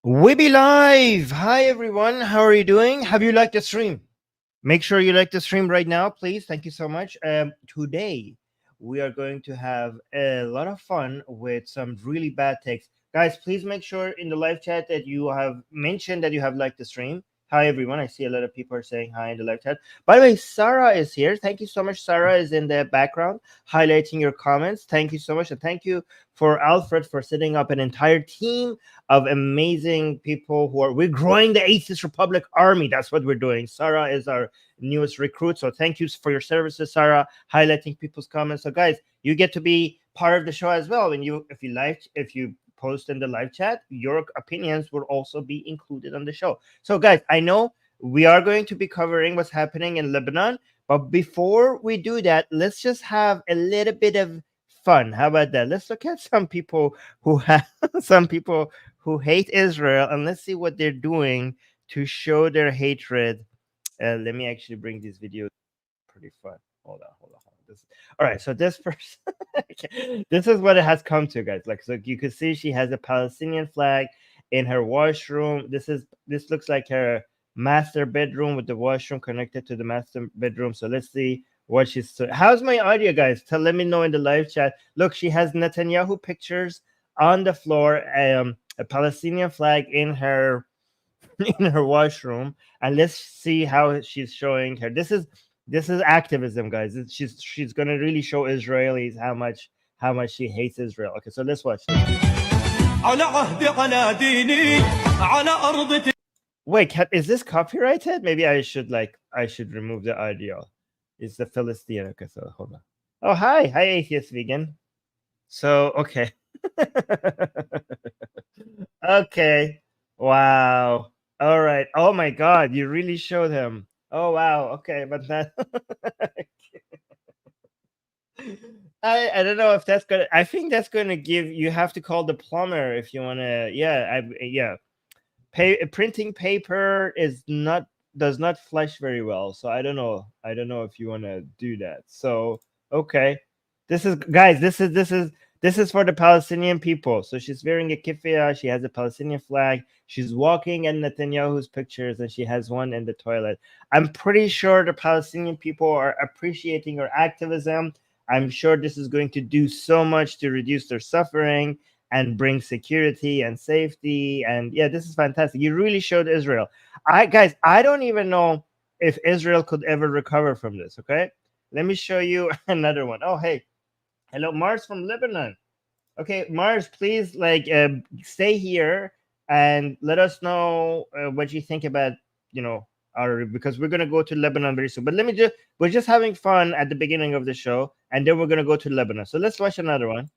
We be live. Hi everyone. How are you doing? Have you liked the stream? Make sure you like the stream right now, please. Thank you so much. Today we are going to have a lot of fun with some really bad takes. Guys, please make sure in the live chat that you have mentioned that you have liked the stream. Hi everyone. I see a lot of people are saying hi in the live chat. By the way, Sarah is here. Thank you so much. Sarah is in the background highlighting your comments. Thank you so much. And thank you for Alfred for setting up an entire team of amazing people we're growing the Atheist Republic Army. That's what we're doing. Sarah is our newest recruit. So thank you for your services, Sarah, highlighting people's comments. So guys, you get to be part of the show as well. When if you post in the live chat, your opinions will also be included on the show. So guys, I know we are going to be covering what's happening in Lebanon, but before we do that, let's just have a little bit of fun. How about that? Let's look at some people who have some people who hate Israel, and let's see what they're doing to show their hatred. Let me actually bring this video. Pretty fun. Hold on. All right. So this person, this is what it has come to, guys. Like, so you can see she has a Palestinian flag in her washroom. This looks like her master bedroom with the washroom connected to the master bedroom. So let's see what she's. How's my audio, guys? Let me know in the live chat. Look, she has Netanyahu pictures on the floor. A Palestinian flag in her washroom, and let's see how she's showing her. This is activism, guys. She's gonna really show Israelis how much she hates Israel. Okay, so let's watch this. Wait, is this copyrighted? Maybe I should remove the audio. It's the Philistine. Okay, so hold on. Oh, hi, atheist vegan. So okay. Okay. Wow. All right. Oh my God, you really showed him. Oh wow. Okay, but that I don't know if that's gonna. I think that's gonna give. You have to call the plumber if you wanna. Yeah. Printing paper does not flush very well. So I don't know. I don't know if you wanna do that. So okay, this is guys. This is for the Palestinian people. So she's wearing a kiffiyah. She has a Palestinian flag. She's walking at Netanyahu's pictures, and she has one in the toilet. I'm pretty sure the Palestinian people are appreciating her activism. I'm sure this is going to do so much to reduce their suffering and bring security and safety. And yeah, this is fantastic. You really showed Israel. Guys, I don't even know if Israel could ever recover from this. Okay, let me show you another one. Oh, hey. Hello, Mars from Lebanon. Okay, Mars, please stay here and let us know what you think about because we're gonna go to Lebanon very soon. But we're just having fun at the beginning of the show, and then we're gonna go to Lebanon. So let's watch another one.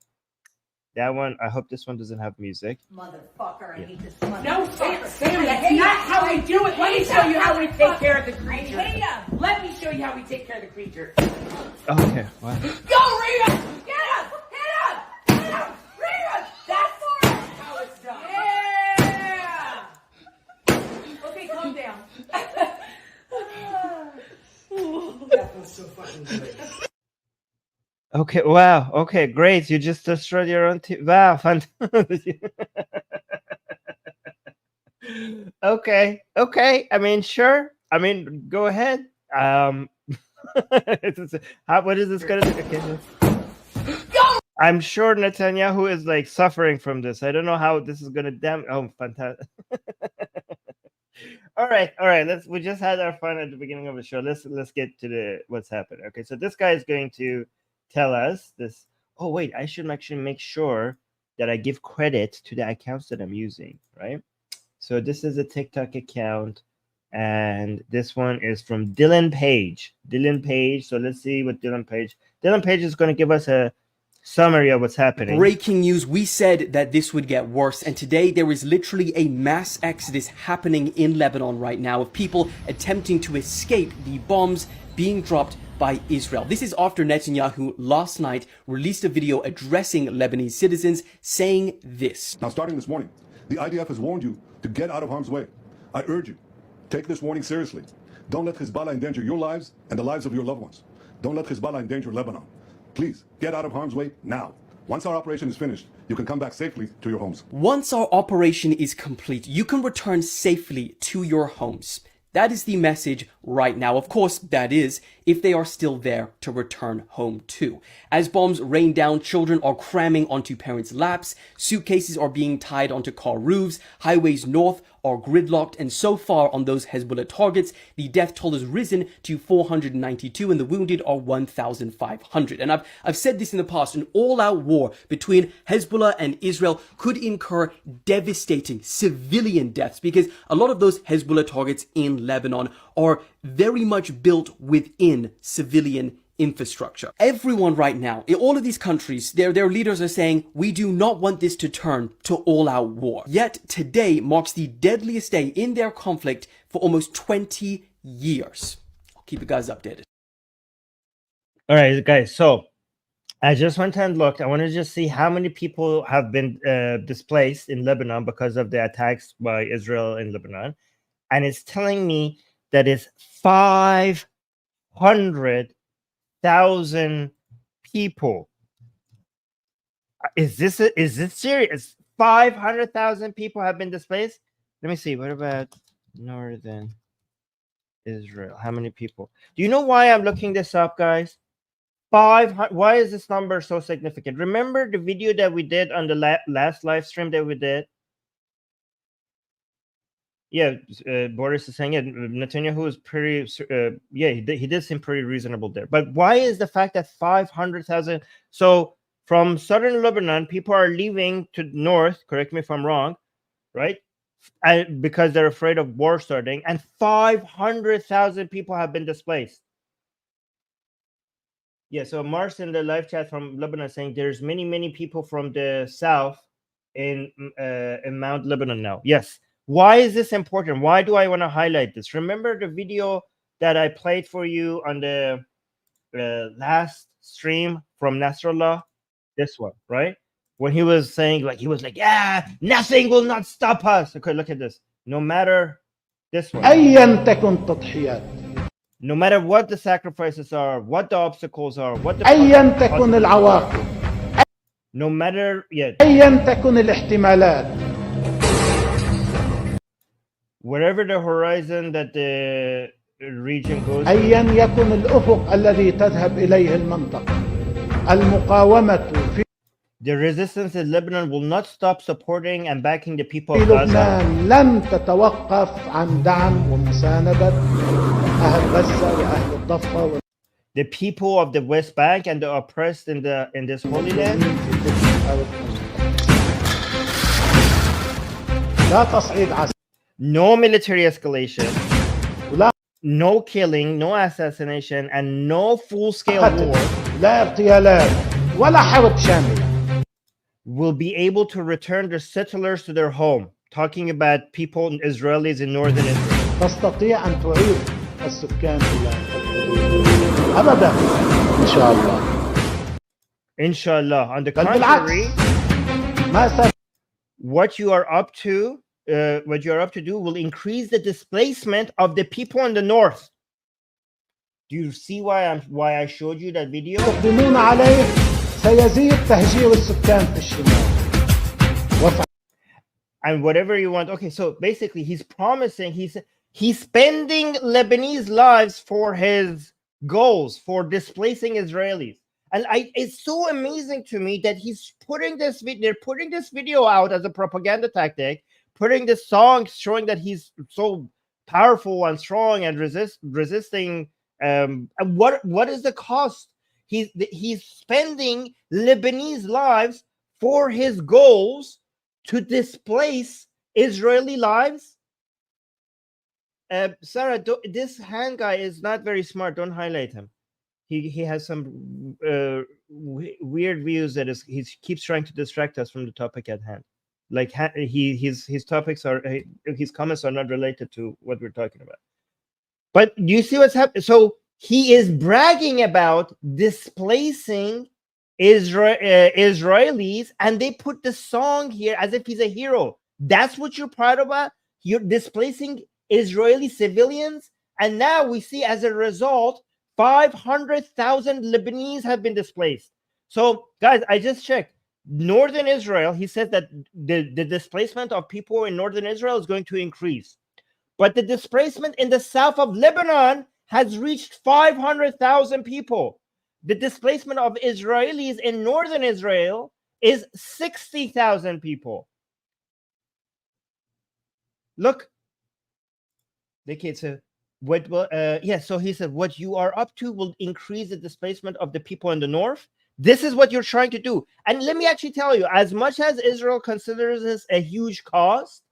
That one, I hope this one doesn't have music. Motherfucker, I hate this motherfucker. No, Sam, that's not how we do it. Let me show you how we take care of the creature. Let me show you how we take care of the creature. Okay, wow. Go, Rita! Get him! Hit him! Rita! That's how it's done. Yeah! Okay, calm down. That was so fucking good. Okay, wow. Okay, great. You just destroyed your own team. Wow, fantastic. Okay. I mean, sure. I mean, go ahead. What is this gonna do? Okay. I'm sure Netanyahu is suffering from this. I don't know how this is gonna Oh, fantastic. All right. We just had our fun at the beginning of the show. Let's get to what's happened. Okay, so this guy is going to tell us this. Oh wait, I should actually make sure that I give credit to the accounts that I'm using, right? So this is a TikTok account, and this one is from Dylan Page. So let's see what Dylan Page is going to give us a summary of what's happening. Breaking news, we said that this would get worse, and today there is literally a mass exodus happening in Lebanon right now of people attempting to escape the bombs being dropped by Israel. This is after Netanyahu last night released a video addressing Lebanese citizens saying this. Now, starting this morning, the IDF has warned you to get out of harm's way. I urge you, take this warning seriously. Don't let Hezbollah endanger your lives and the lives of your loved ones. Don't let Hezbollah endanger Lebanon. Please, get out of harm's way now. Once our operation is finished, you can come back safely to your homes. Once our operation is complete, you can return safely to your homes. That is the message right now. Of course, that is if they are still there to return home to. As bombs rain down, children are cramming onto parents' laps, suitcases are being tied onto car roofs, highways north are gridlocked, and so far on those Hezbollah targets, the death toll has risen to 492 and the wounded are 1,500. And I've said this in the past, an all-out war between Hezbollah and Israel could incur devastating civilian deaths because a lot of those Hezbollah targets in Lebanon are very much built within civilian infrastructure. Everyone right now, in all of these countries, their leaders are saying, we do not want this to turn to all-out war. Yet today marks the deadliest day in their conflict for almost 20 years. I'll keep you guys updated. All right, guys. So I just went and looked. I want to just see how many people have been displaced in Lebanon because of the attacks by Israel in Lebanon. And it's telling me that it's 500,000 people. Is this serious? 500,000 people have been displaced? Let me see. What about northern Israel? How many people? Do you know why I'm looking this up, guys? 500. Why is this number so significant? Remember the video that we did on the last live stream that we did? Yeah, Boris is saying it. Netanyahu is pretty. Yeah, he did seem pretty reasonable there. But why is the fact that 500,000? So from southern Lebanon, people are leaving to north. Correct me if I'm wrong, right? Because they're afraid of war starting, and 500,000 people have been displaced. Yeah. So Mars in the live chat from Lebanon saying there's many people from the south in Mount Lebanon now. Yes. Why is this important? Why do I want to highlight this? Remember the video that I played for you on the last stream from Nasrallah? This one, right? When he was saying, yeah, nothing will not stop us. Okay, look at this. No matter this one. أيا تكن تضحيات. No matter what the sacrifices are, what the obstacles are, what the أيا تكن العواقب. no matter أيا تكن الاحتمالات. wherever the horizon that the region goes, أيا يكن الأفق الذي تذهب إليه المنطقة. المقاومة في the resistance in Lebanon will not stop supporting and backing the people of لبنان Gaza. لن تتوقف عن دعم ومساندة أهل غزة وأهل الضفة. The people of the West Bank and the oppressed in this Holy Land. لا تصعيد عسكري. No military escalation, ولا no killing, no assassination, and no full-scale قتل. war لا اغتيالات ولا حرب شاملة. will be able to return the settlers to their home. Talking about people, Israelis in northern Israel. تستطيع أن تعيد السكان إلى أبدا إن شاء الله. Inshallah. On the بل contrary, بالعكس ما what you are up to do will increase the displacement of the people in the north. Do you see why I showed you that video? يقدمون عليه سيزيد تهجير السكان في الشمال. And whatever you want. Okay, so basically he's promising, he's spending Lebanese lives for his goals, for displacing Israelis. And it's so amazing to me that they're putting this video out as a propaganda tactic, putting this song showing that he's so powerful and strong and resisting. And what is the cost? He's spending Lebanese lives for his goals to displace Israeli lives. Sarah, this hand guy is not very smart. Don't highlight him. He has some weird views that he keeps trying to distract us from the topic at hand. Like his comments are not related to what we're talking about. But do you see what's happening? So he is bragging about displacing Israelis, and they put the song here as if he's a hero. That's what you're proud about? You're displacing Israeli civilians, and now we see as a result 500,000 Lebanese have been displaced. So, guys, I just checked. northern Israel, he said that the displacement of people in northern Israel is going to increase. But the displacement in the south of Lebanon has reached 500,000 people. The displacement of Israelis in northern Israel is 60,000 people. Look, the kid said, "What? So he said, what you are up to will increase the displacement of the people in the north. This is what you're trying to do." And let me actually tell you, as much as Israel considers this a huge cost,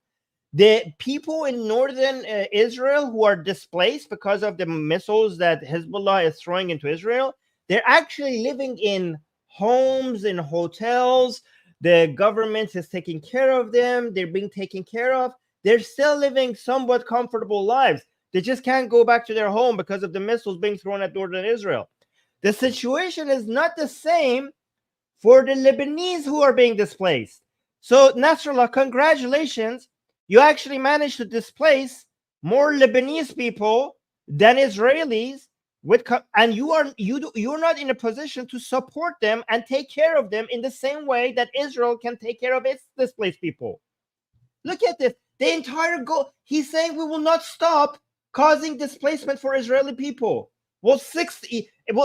the people in northern Israel who are displaced because of the missiles that Hezbollah is throwing into Israel, they're actually living in homes, in hotels. The government is taking care of them. They're being taken care of. They're still living somewhat comfortable lives. They just can't go back to their home because of the missiles being thrown at northern Israel. The situation is not the same for the Lebanese who are being displaced. So, Nasrallah, congratulations. You actually managed to displace more Lebanese people than Israelis, and you're not in a position to support them and take care of them in the same way that Israel can take care of its displaced people. Look at this. The entire goal, he's saying we will not stop causing displacement for Israeli people. Well,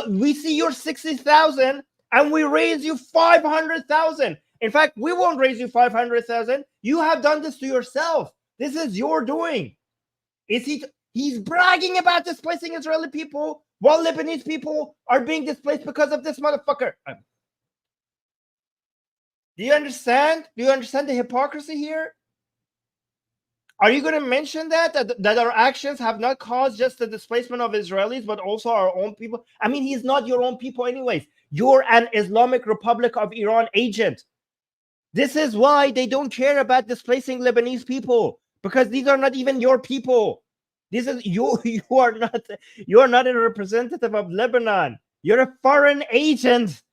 we see your 60,000 and we raise you 500,000. In fact, we won't raise you 500,000. You have done this to yourself. This is your doing. He's bragging about displacing Israeli people while Lebanese people are being displaced because of this motherfucker. Do you understand? Do you understand the hypocrisy here? Are you going to mention that our actions have not caused just the displacement of Israelis, but also our own people? I mean, he's not your own people anyways. You're an Islamic Republic of Iran agent. This is why they don't care about displacing Lebanese people, because these are not even your people. This is you are not a representative of Lebanon. You're a foreign agent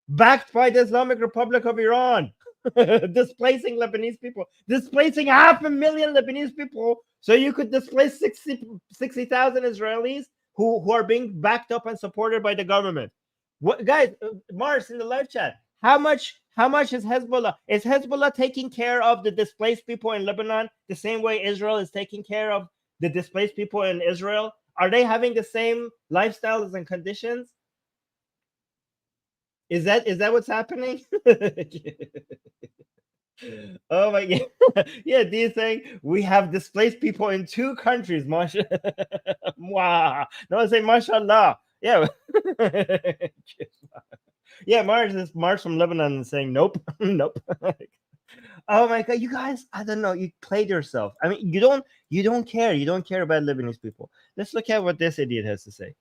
backed by the Islamic Republic of Iran. Displacing Lebanese people, displacing 500,000 Lebanese people, so you could displace 60,000 Israelis who are being backed up and supported by the government. What, guys? Mars in the live chat. How much is Hezbollah? Is Hezbollah taking care of the displaced people in Lebanon the same way Israel is taking care of the displaced people in Israel? Are they having the same lifestyles and conditions? Is that what's happening? Oh my god. Yeah, they're saying we have displaced people in 2 countries. Masha. Wow. No, say mashallah. Yeah. Yeah, Mars from Lebanon is saying nope. Nope. Oh my god, you guys, I don't know, you played yourself. I mean, you don't care. You don't care about Lebanese people. Let's look at what this idiot has to say.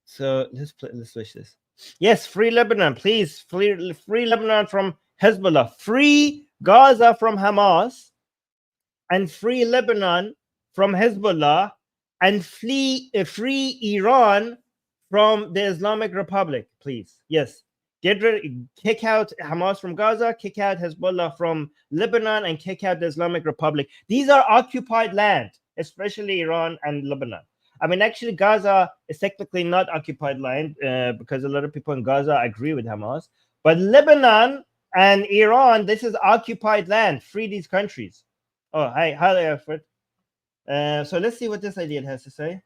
So let's switch this. Yes, free Lebanon, please. Free Lebanon from Hezbollah. Free Gaza from Hamas. And free Lebanon from Hezbollah. And free Iran from the Islamic Republic, please. Yes. Kick out Hamas from Gaza, kick out Hezbollah from Lebanon, and kick out the Islamic Republic. These are occupied land, especially Iran and Lebanon. I mean, actually, Gaza is technically not occupied land because a lot of people in Gaza agree with Hamas. But Lebanon and Iran, this is occupied land. Free these countries. Oh, hi there, Alfred. So let's see what this idiot has to say.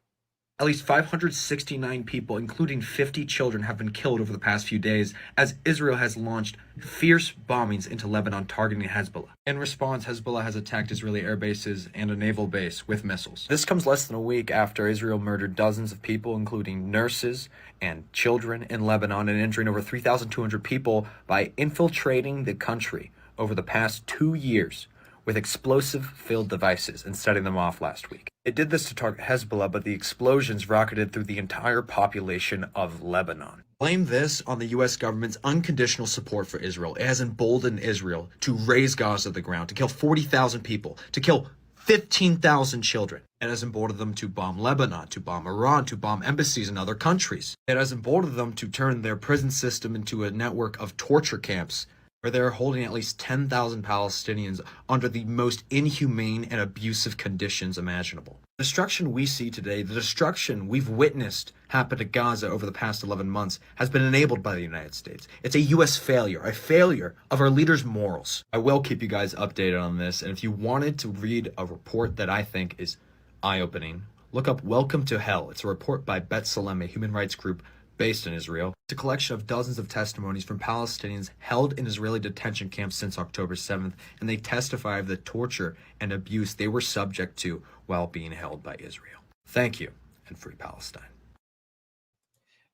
At least 569 people, including 50 children, have been killed over the past few days as Israel has launched fierce bombings into Lebanon targeting Hezbollah. In response, Hezbollah has attacked Israeli air bases and a naval base with missiles. This comes less than a week after Israel murdered dozens of people, including nurses and children in Lebanon, and injuring over 3,200 people by infiltrating the country over the past 2 years with explosive-filled devices and setting them off last week. It did this to target Hezbollah, but the explosions rocketed through the entire population of Lebanon. Blame this on the U.S. government's unconditional support for Israel. It has emboldened Israel to raise Gaza to the ground, to kill 40,000 people, to kill 15,000 children. It has emboldened them to bomb Lebanon, to bomb Iran, to bomb embassies in other countries. It has emboldened them to turn their prison system into a network of torture camps where they're holding at least 10,000 Palestinians under the most inhumane and abusive conditions imaginable. The destruction we see today, the destruction we've witnessed happen to Gaza over the past 11 months, has been enabled by the United States. It's a U.S. failure, a failure of our leaders' morals. I will keep you guys updated on this, and if you wanted to read a report that I think is eye-opening, look up Welcome to Hell. It's a report by Bet Salem, a human rights group based in Israel. It's a collection of dozens of testimonies from Palestinians held in Israeli detention camps since October 7th, and they testify of the torture and abuse they were subject to while being held by Israel. Thank you, and free Palestine.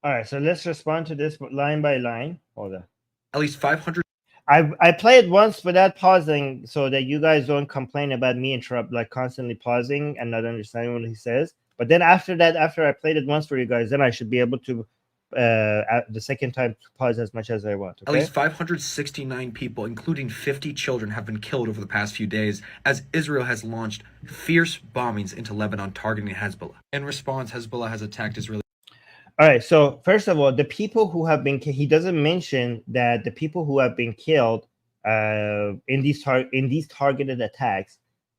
All right, so let's respond to this line by line. Hold on. At least 500. I play it once without pausing so that you guys don't complain about me constantly pausing and not understanding what he says. But then after that, after I played it once for you guys, then I should be able to the second time to pause as much as I want. Okay? At least 569 people, including 50 children, have been killed over the past few days as Israel has launched fierce bombings into Lebanon targeting Hezbollah. In response, Hezbollah has attacked Israeli. All right. So first of all, the people who have been he doesn't mention that the people who have been killed in these targeted attacks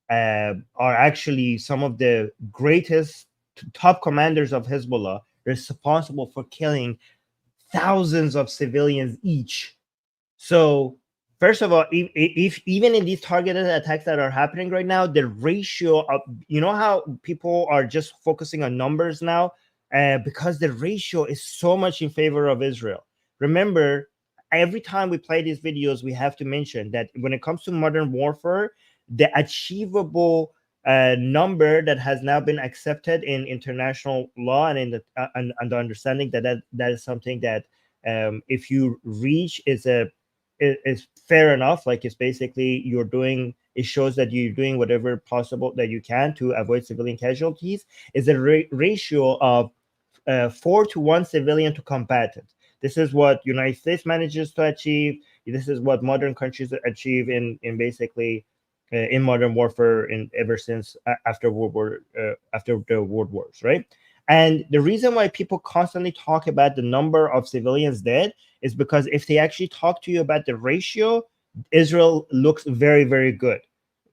are actually some of the greatest top commanders of Hezbollah, responsible for killing thousands of civilians each. So first of all, if even in these targeted attacks that are happening right now, the ratio of, you know how people are just focusing on numbers now, because the ratio is so much in favor of Israel. Remember, every time we play these videos, we have to mention that when it comes to modern warfare, the achievable number that has now been accepted in international law and in the and the understanding that is something that if you reach is fair enough. Like, it's basically it shows that you're doing whatever possible that you can to avoid civilian casualties, is a ratio of 4-to-1 civilian to combatant. This is what United States manages to achieve. This is what modern countries achieve in basically in modern warfare ever since after the world wars, right? And the reason why people constantly talk about the number of civilians dead is because if they actually talk to you about the ratio, Israel looks very, very good,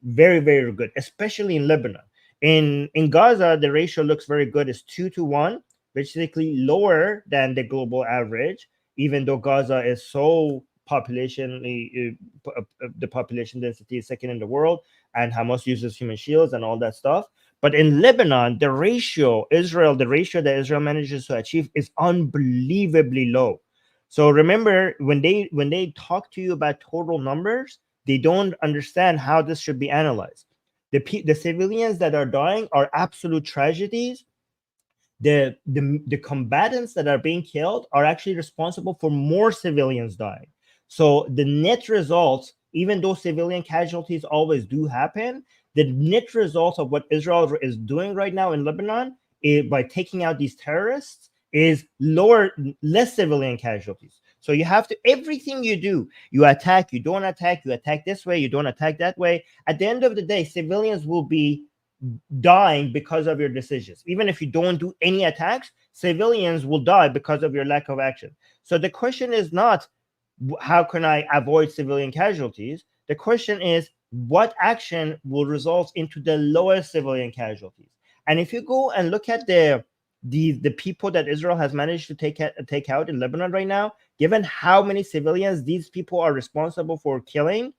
very, very good, especially in Lebanon. In Gaza, the ratio looks very good. It's 2-to-1, basically lower than the global average, even though Gaza is so the population density is second in the world, and Hamas uses human shields and all that stuff. But in Lebanon, the ratio that Israel manages to achieve is unbelievably low. So remember, when they talk to you about total numbers, they don't understand how this should be analyzed. The civilians that are dying are absolute tragedies. The combatants that are being killed are actually responsible for more civilians dying. So the net results, even though civilian casualties always do happen, the net result of what Israel is doing right now in Lebanon by taking out these terrorists is less civilian casualties. So you have to, everything you do, you attack, you don't attack, you attack this way, you don't attack that way. At the end of the day, civilians will be dying because of your decisions. Even if you don't do any attacks, civilians will die because of your lack of action. So the question is not, how can I avoid civilian casualties? The question is, what action will result into the lowest civilian casualties? And if you go and look at the people that Israel has managed to take out in Lebanon right now, given how many civilians these people are responsible for killing,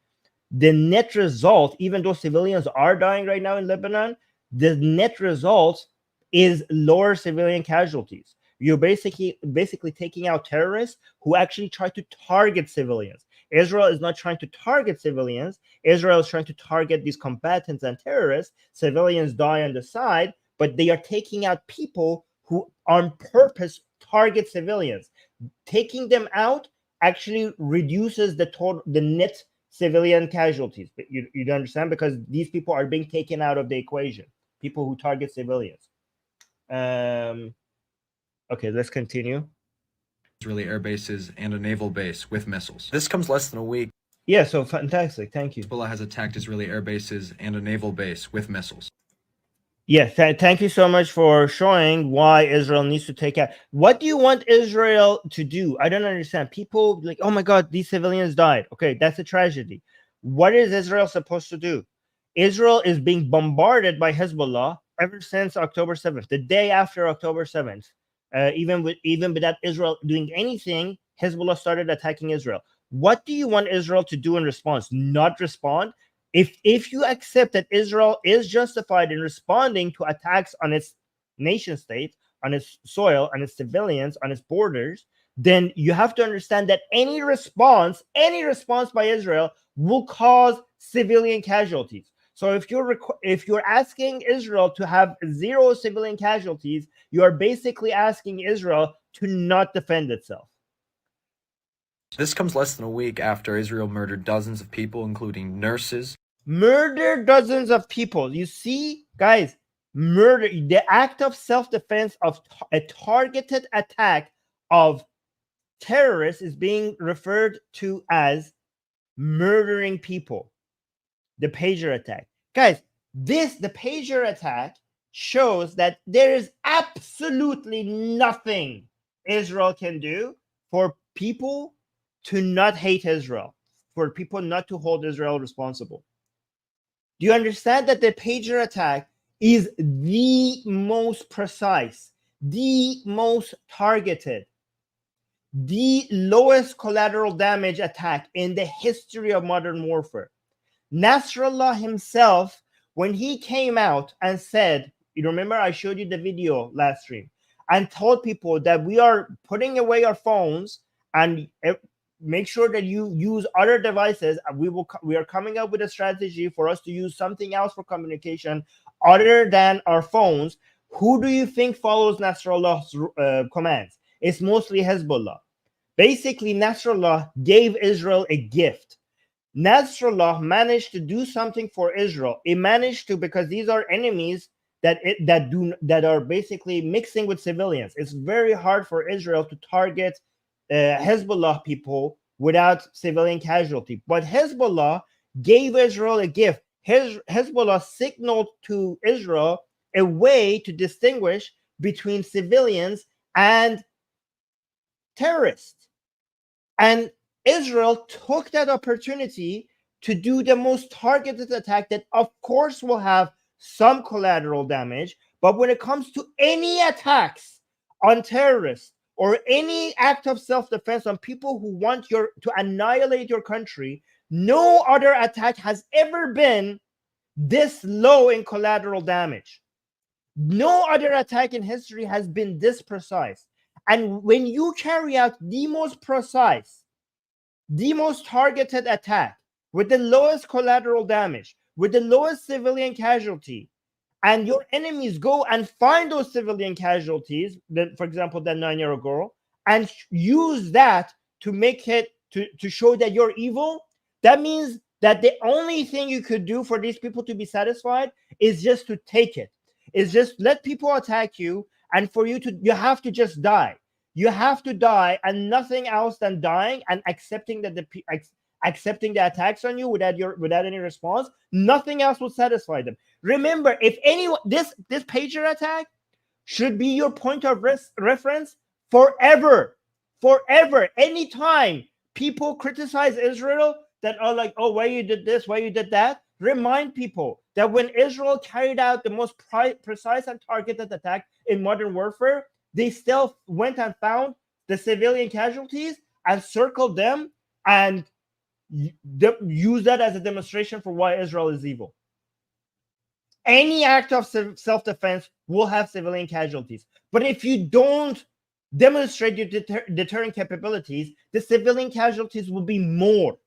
the net result, even though civilians are dying right now in Lebanon, the net result is lower civilian casualties. You're basically taking out terrorists who actually try to target civilians. Israel is not trying to target civilians. Israel is trying to target these combatants and terrorists. Civilians die on the side, but they are taking out people who on purpose target civilians. Taking them out actually reduces the net civilian casualties. You understand? Because these people are being taken out of the equation. People who target civilians. Okay, let's continue. Israeli air bases and a naval base with missiles. This comes less than a week. Yeah, so fantastic. Thank you. Hezbollah has attacked Israeli air bases and a naval base with missiles. Yes, thank you so much for showing why Israel needs to take out. What do you want Israel to do? I don't understand. People like, oh my God, these civilians died. Okay, that's a tragedy. What is Israel supposed to do? Israel is being bombarded by Hezbollah ever since October 7th, the day after October 7th. Even without Israel doing anything, Hezbollah started attacking Israel. What do you want Israel to do in response? Not respond? If you accept that Israel is justified in responding to attacks on its nation state, on its soil, on its civilians, on its borders, then you have to understand that any response by Israel will cause civilian casualties. So if you're asking Israel to have 0 civilian casualties, you are basically asking Israel to not defend itself. This comes less than a week after Israel murdered dozens of people, including nurses. Murder dozens of people. You see, guys, murder, the act of self-defense of a targeted attack of terrorists is being referred to as murdering people. The pager attack. Guys, the pager attack shows that there is absolutely nothing Israel can do for people to not hate Israel, for people not to hold Israel responsible. Do you understand that the pager attack is the most precise, the most targeted, the lowest collateral damage attack in the history of modern warfare? Nasrallah himself, when he came out and said, you remember I showed you the video last stream, and told people that we are putting away our phones and make sure that you use other devices. We are coming up with a strategy for us to use something else for communication other than our phones. Who do you think follows Nasrallah's commands? It's mostly Hezbollah. Basically, Nasrallah gave Israel a gift. Nasrallah managed to do something for Israel. It managed to, because these are enemies that are basically mixing with civilians. It's very hard for Israel to target Hezbollah people without civilian casualty. But Hezbollah gave Israel a gift. Hezbollah signaled to Israel a way to distinguish between civilians and terrorists. And Israel took that opportunity to do the most targeted attack that, of course, will have some collateral damage. But when it comes to any attacks on terrorists, or any act of self-defense on people who want to annihilate your country, no other attack has ever been this low in collateral damage. No other attack in history has been this precise. And when you carry out the most precise, the most targeted attack with the lowest collateral damage, with the lowest civilian casualty, and your enemies go and find those civilian casualties, for example, that 9-year-old girl, and use that to make it, to show that you're evil, that means that the only thing you could do for these people to be satisfied is just to take it. Is just let people attack you, and for you have to just die. You have to die, and nothing else than dying and accepting that accepting the attacks on you without any response. Nothing else will satisfy them. Remember, if anyone, this pager attack should be your point of reference forever. Anytime people criticize Israel, that are like, oh, why you did this, why you did that, remind people that when Israel carried out the most precise and targeted attack in modern warfare, they still went and found the civilian casualties and circled them and use that as a demonstration for why Israel is evil. Any act of self-defense will have civilian casualties. But if you don't demonstrate your deterrent capabilities, the civilian casualties will be more.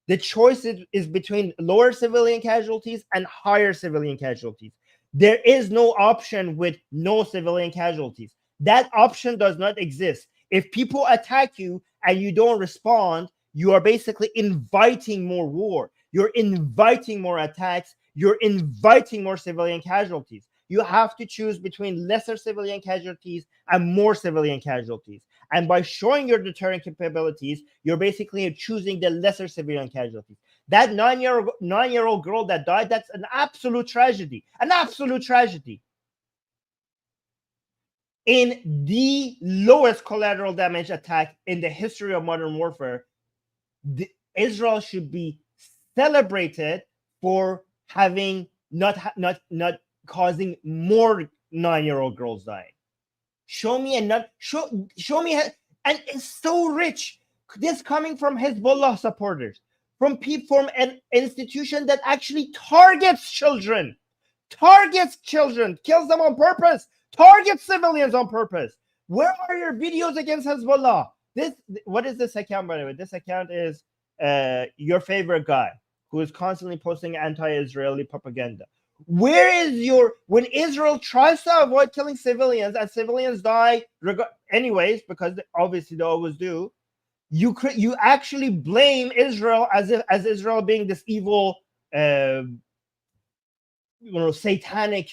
The choice is between lower civilian casualties and higher civilian casualties. There is no option with no civilian casualties. That option does not exist. If people attack you and you don't respond, you are basically inviting more war. You're inviting more attacks. You're inviting more civilian casualties. You have to choose between lesser civilian casualties and more civilian casualties. And by showing your deterrent capabilities, you're basically choosing the lesser civilian casualties. That nine-year-old girl that died, that's an absolute tragedy. An absolute tragedy. In the lowest collateral damage attack in the history of modern warfare, Israel should be celebrated for having not causing more 9-year-old girls dying. Show me and it's so rich. This coming from Hezbollah supporters, from an institution that actually targets children, kills them on purpose, targets civilians on purpose. Where are your videos against Hezbollah? What is this account, by the way? This account is your favorite guy who is constantly posting anti-Israeli propaganda. Where is when Israel tries to avoid killing civilians and civilians die anyways, because obviously they always do, you actually blame Israel as Israel being this evil, satanic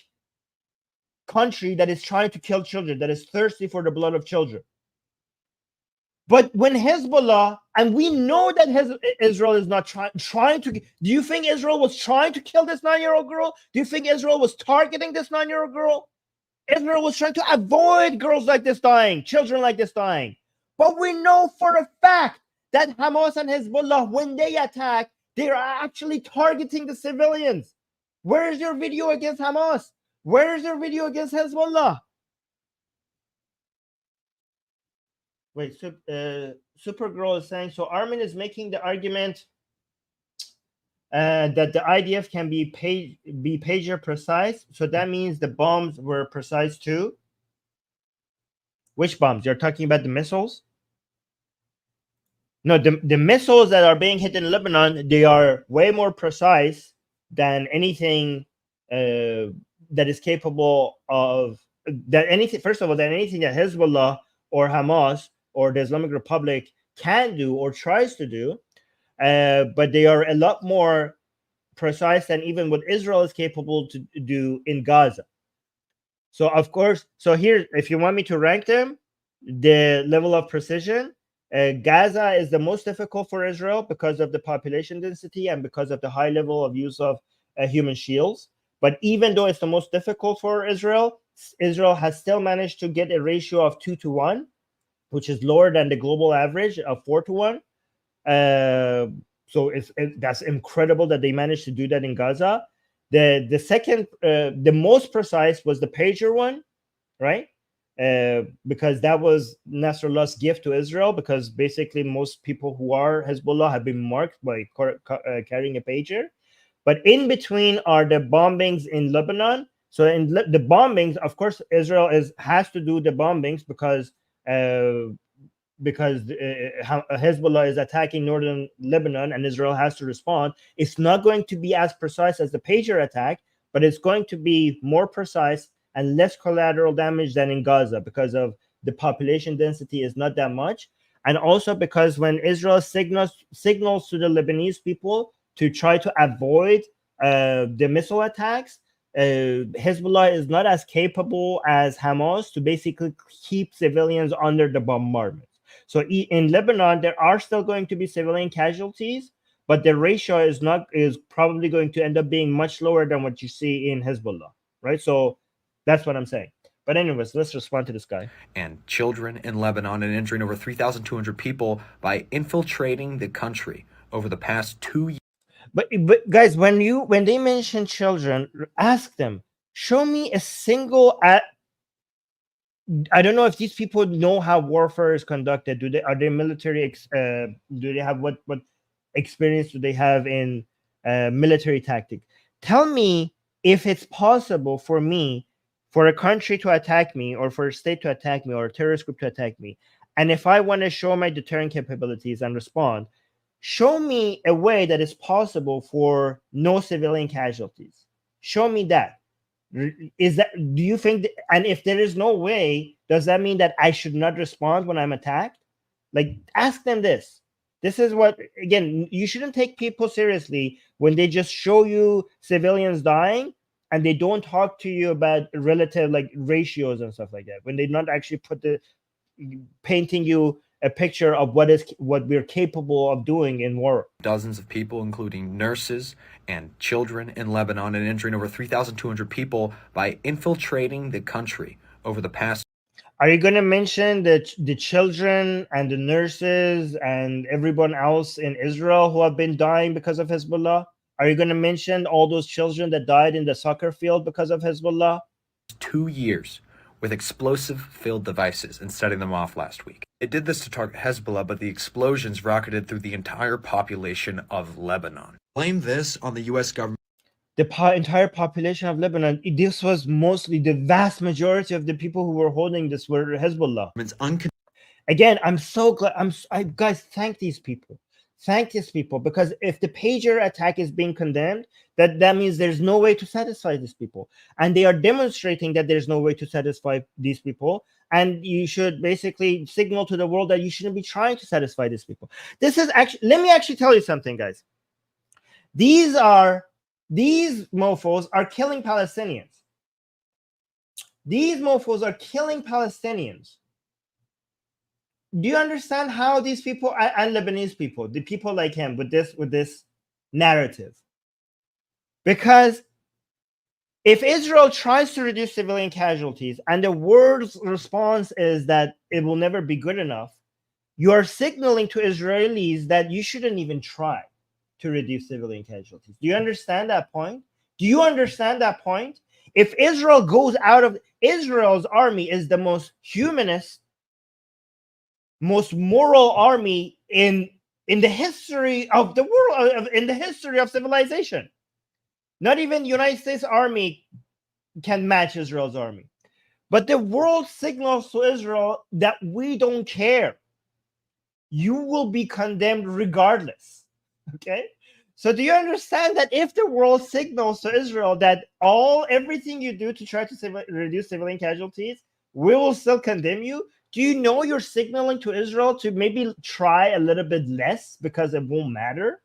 country that is trying to kill children, that is thirsty for the blood of children. But when Hezbollah, and we know that Israel is not trying to, do you think Israel was trying to kill this 9-year-old girl? Do you think Israel was targeting this 9-year-old girl? Israel was trying to avoid girls like this dying, children like this dying. But we know for a fact that Hamas and Hezbollah, when they attack, they are actually targeting the civilians. Where is your video against Hamas? Where is your video against Hezbollah? Wait, Supergirl is saying, so Armin is making the argument that the IDF can be pager precise. So that means the bombs were precise too. Which bombs? You're talking about the missiles? No, the missiles that are being hit in Lebanon, they are way more precise than anything that is capable of first of all, than anything that Hezbollah or Hamas or the Islamic Republic can do or tries to do. But they are a lot more precise than even what Israel is capable to do in Gaza. So of course, here, if you want me to rank them, the level of precision, Gaza is the most difficult for Israel because of the population density and because of the high level of use of human shields. But even though it's the most difficult for Israel has still managed to get a ratio of 2-to-1, which is lower than the global average of 4-to-1. So that's incredible that they managed to do that in Gaza. The second, the most precise was the pager one, right? Because that was Nasrallah's gift to Israel, because basically most people who are Hezbollah have been marked by carrying a pager. But in between are the bombings in Lebanon. So in the bombings, of course, Israel has to do the bombings because Hezbollah is attacking northern Lebanon and Israel has to respond. It's not going to be as precise as the pager attack, but it's going to be more precise and less collateral damage than in Gaza because of the population density is not that much. And also because when Israel signals to the Lebanese people to try to avoid the missile attacks, Hezbollah is not as capable as Hamas to basically keep civilians under the bombardment. So in Lebanon, there are still going to be civilian casualties, but the ratio is probably going to end up being much lower than what you see in Hezbollah, right? So that's what I'm saying. But anyways, let's respond to this guy. And children in Lebanon, and injuring over 3,200 people by infiltrating the country over the past 2 years. But guys, when they mention children, ask them, show me a single. I don't know if these people know how warfare is conducted. Are they military? Do they have what experience do they have in military tactic? Tell me if it's possible for a country to attack me, or for a state to attack me, or a terrorist group to attack me, and if I want to show my deterrent capabilities and respond, show me a way that is possible for no civilian casualties. Show me that. Do you think and if there is no way, does that mean that I should not respond when I'm attacked? Like, ask them this. This is what, again, you shouldn't take people seriously when they just show you civilians dying and they don't talk to you about relative ratios and stuff like that, when they not actually painting you a picture of what we're capable of doing in war. Dozens of people, including nurses and children in Lebanon, and injuring over 3,200 people by infiltrating the country over the past. Are you going to mention the children and the nurses and everyone else in Israel who have been dying because of Hezbollah? Are you going to mention all those children that died in the soccer field because of Hezbollah? 2 years with explosive-filled devices and setting them off last week. It did this to target Hezbollah, but the explosions rocketed through the entire population of Lebanon. Blame this on the U.S. government. The entire population of Lebanon, this was mostly the vast majority of the people who were holding this were Hezbollah. Again, I'm so glad. Guys, thank these people. Thank these people, because if the pager attack is being condemned, that means there's no way to satisfy these people. And they are demonstrating that there's no way to satisfy these people. And you should basically signal to the world that you shouldn't be trying to satisfy these people. This is actually, let me actually tell you something, guys. These mofos are killing Palestinians. These mofos are killing Palestinians. Do you understand how these people and Lebanese people, the people like him with this narrative? Because if Israel tries to reduce civilian casualties and the world's response is that it will never be good enough, you are signaling to Israelis that you shouldn't even try to reduce civilian casualties. Do you understand that point? Do you understand that point? If Israel goes out of Israel's army is the most humanist, most moral army in the history of the world, in the history of civilization. Not even United States Army can match Israel's army. But the world signals to Israel that we don't care. You will be condemned regardless. Okay? So do you understand that if the world signals to Israel that everything you do to try to reduce civilian casualties, we will still condemn you? Do you know you're signaling to Israel to maybe try a little bit less because it won't matter?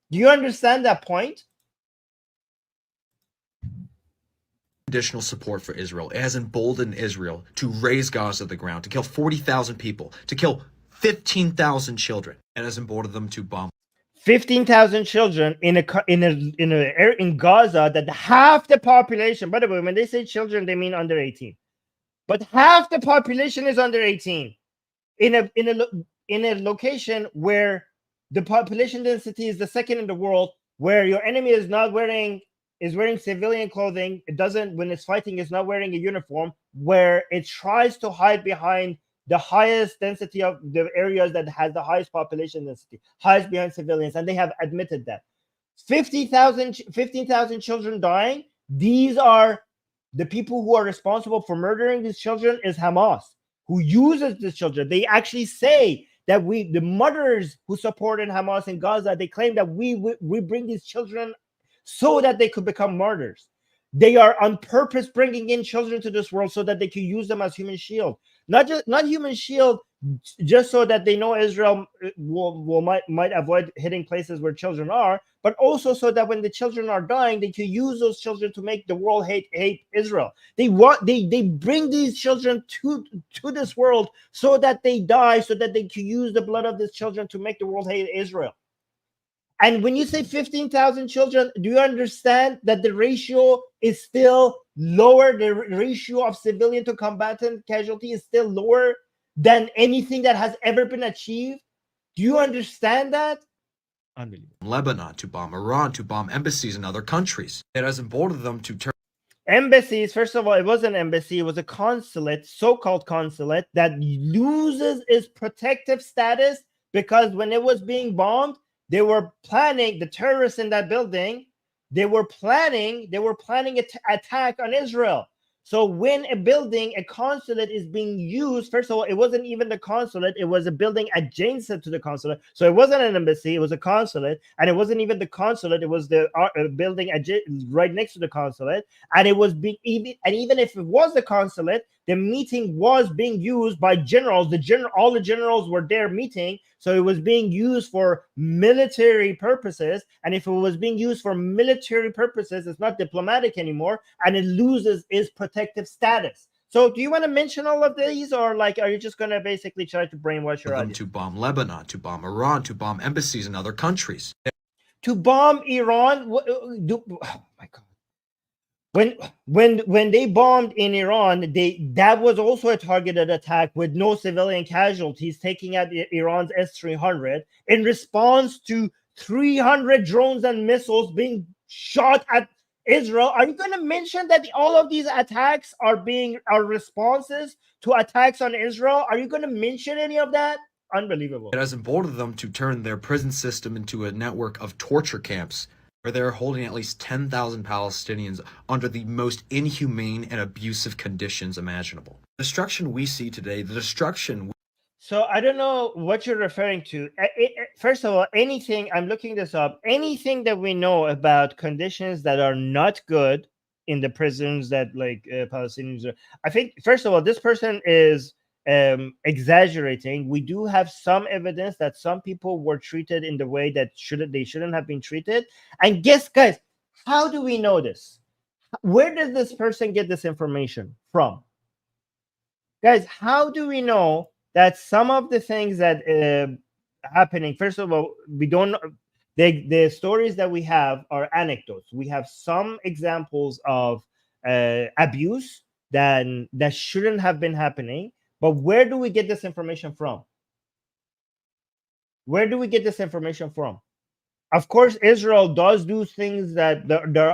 Do you understand that point? Additional support for Israel. It has emboldened Israel to raise Gaza to the ground, to kill 40,000 people, to kill 15,000 children, and has emboldened them to bomb 15,000 children in Gaza, that half the population. By the way, when they say children, they mean under 18. But half the population is under 18 in a location where the population density is the second in the world, where your enemy is wearing civilian clothing. It doesn't, when it's fighting, it's not wearing a uniform, where it tries to hide behind the highest density of the areas that has the highest population density, hides behind civilians, and they have admitted that. 15,000 children dying. These are the people who are responsible for murdering these children is Hamas, who uses these children. They actually say that the mothers who supported Hamas in Gaza, they claim that we bring these children so that they could become martyrs. They are on purpose bringing in children to this world so that they can use them as human shield. Not human shield just so that they know Israel might avoid hitting places where children are, but also so that when the children are dying, they can use those children to make the world hate Israel. They bring these children to this world so that they die, so that they can use the blood of these children to make the world hate Israel. And when you say 15,000 children, do you understand that the ratio is still lower? The ratio of civilian to combatant casualty is still lower than anything that has ever been achieved? Do you understand that? Unbelievable. Lebanon to bomb Iran, to bomb embassies in other countries. It has emboldened them to turn embassies. First of all, it was an embassy. It was a consulate, so-called consulate, that loses its protective status because when it was being bombed, they were planning, the terrorists in that building, they were planning an attack on Israel. So when a consulate is being used, first of all, it wasn't even the consulate, it was a building adjacent to the consulate. So it wasn't an embassy, it was a consulate, and it wasn't even the consulate, it was the building right next to the consulate. And even if it was the consulate, the meeting was being used by generals. All the generals were there meeting, so it was being used for military purposes. And if it was being used for military purposes, it's not diplomatic anymore, and it loses its protective status. So do you want to mention all of these, or like, are you just going to basically try to brainwash your them audience? to bomb Lebanon, to bomb Iran, to bomb embassies in other countries. To bomb Iran? Oh my God. When they bombed in Iran, that was also a targeted attack with no civilian casualties, taking out Iran's S-300 in response to 300 drones and missiles being shot at Israel. Are you going to mention that all of these attacks are responses to attacks on Israel? Are you going to mention any of that? Unbelievable. It has emboldened them to turn their prison system into a network of torture camps where they're holding at least 10,000 Palestinians under the most inhumane and abusive conditions imaginable. The destruction we see today, the destruction... So I don't know what you're referring to. First of all, anything, I'm looking this up, anything that we know about conditions that are not good in the prisons that like Palestinians are, I think, first of all, this person is exaggerating. We do have some evidence that some people were treated in the way that they shouldn't have been treated. And guess, guys, how do we know this? Where did this person get this information from? Guys, how do we know that some of the things that happening, first of all, we don't, the stories that we have are anecdotes. We have some examples of abuse that shouldn't have been happening. But where do we get this information from? Where do we get this information from? Of course, Israel does do things that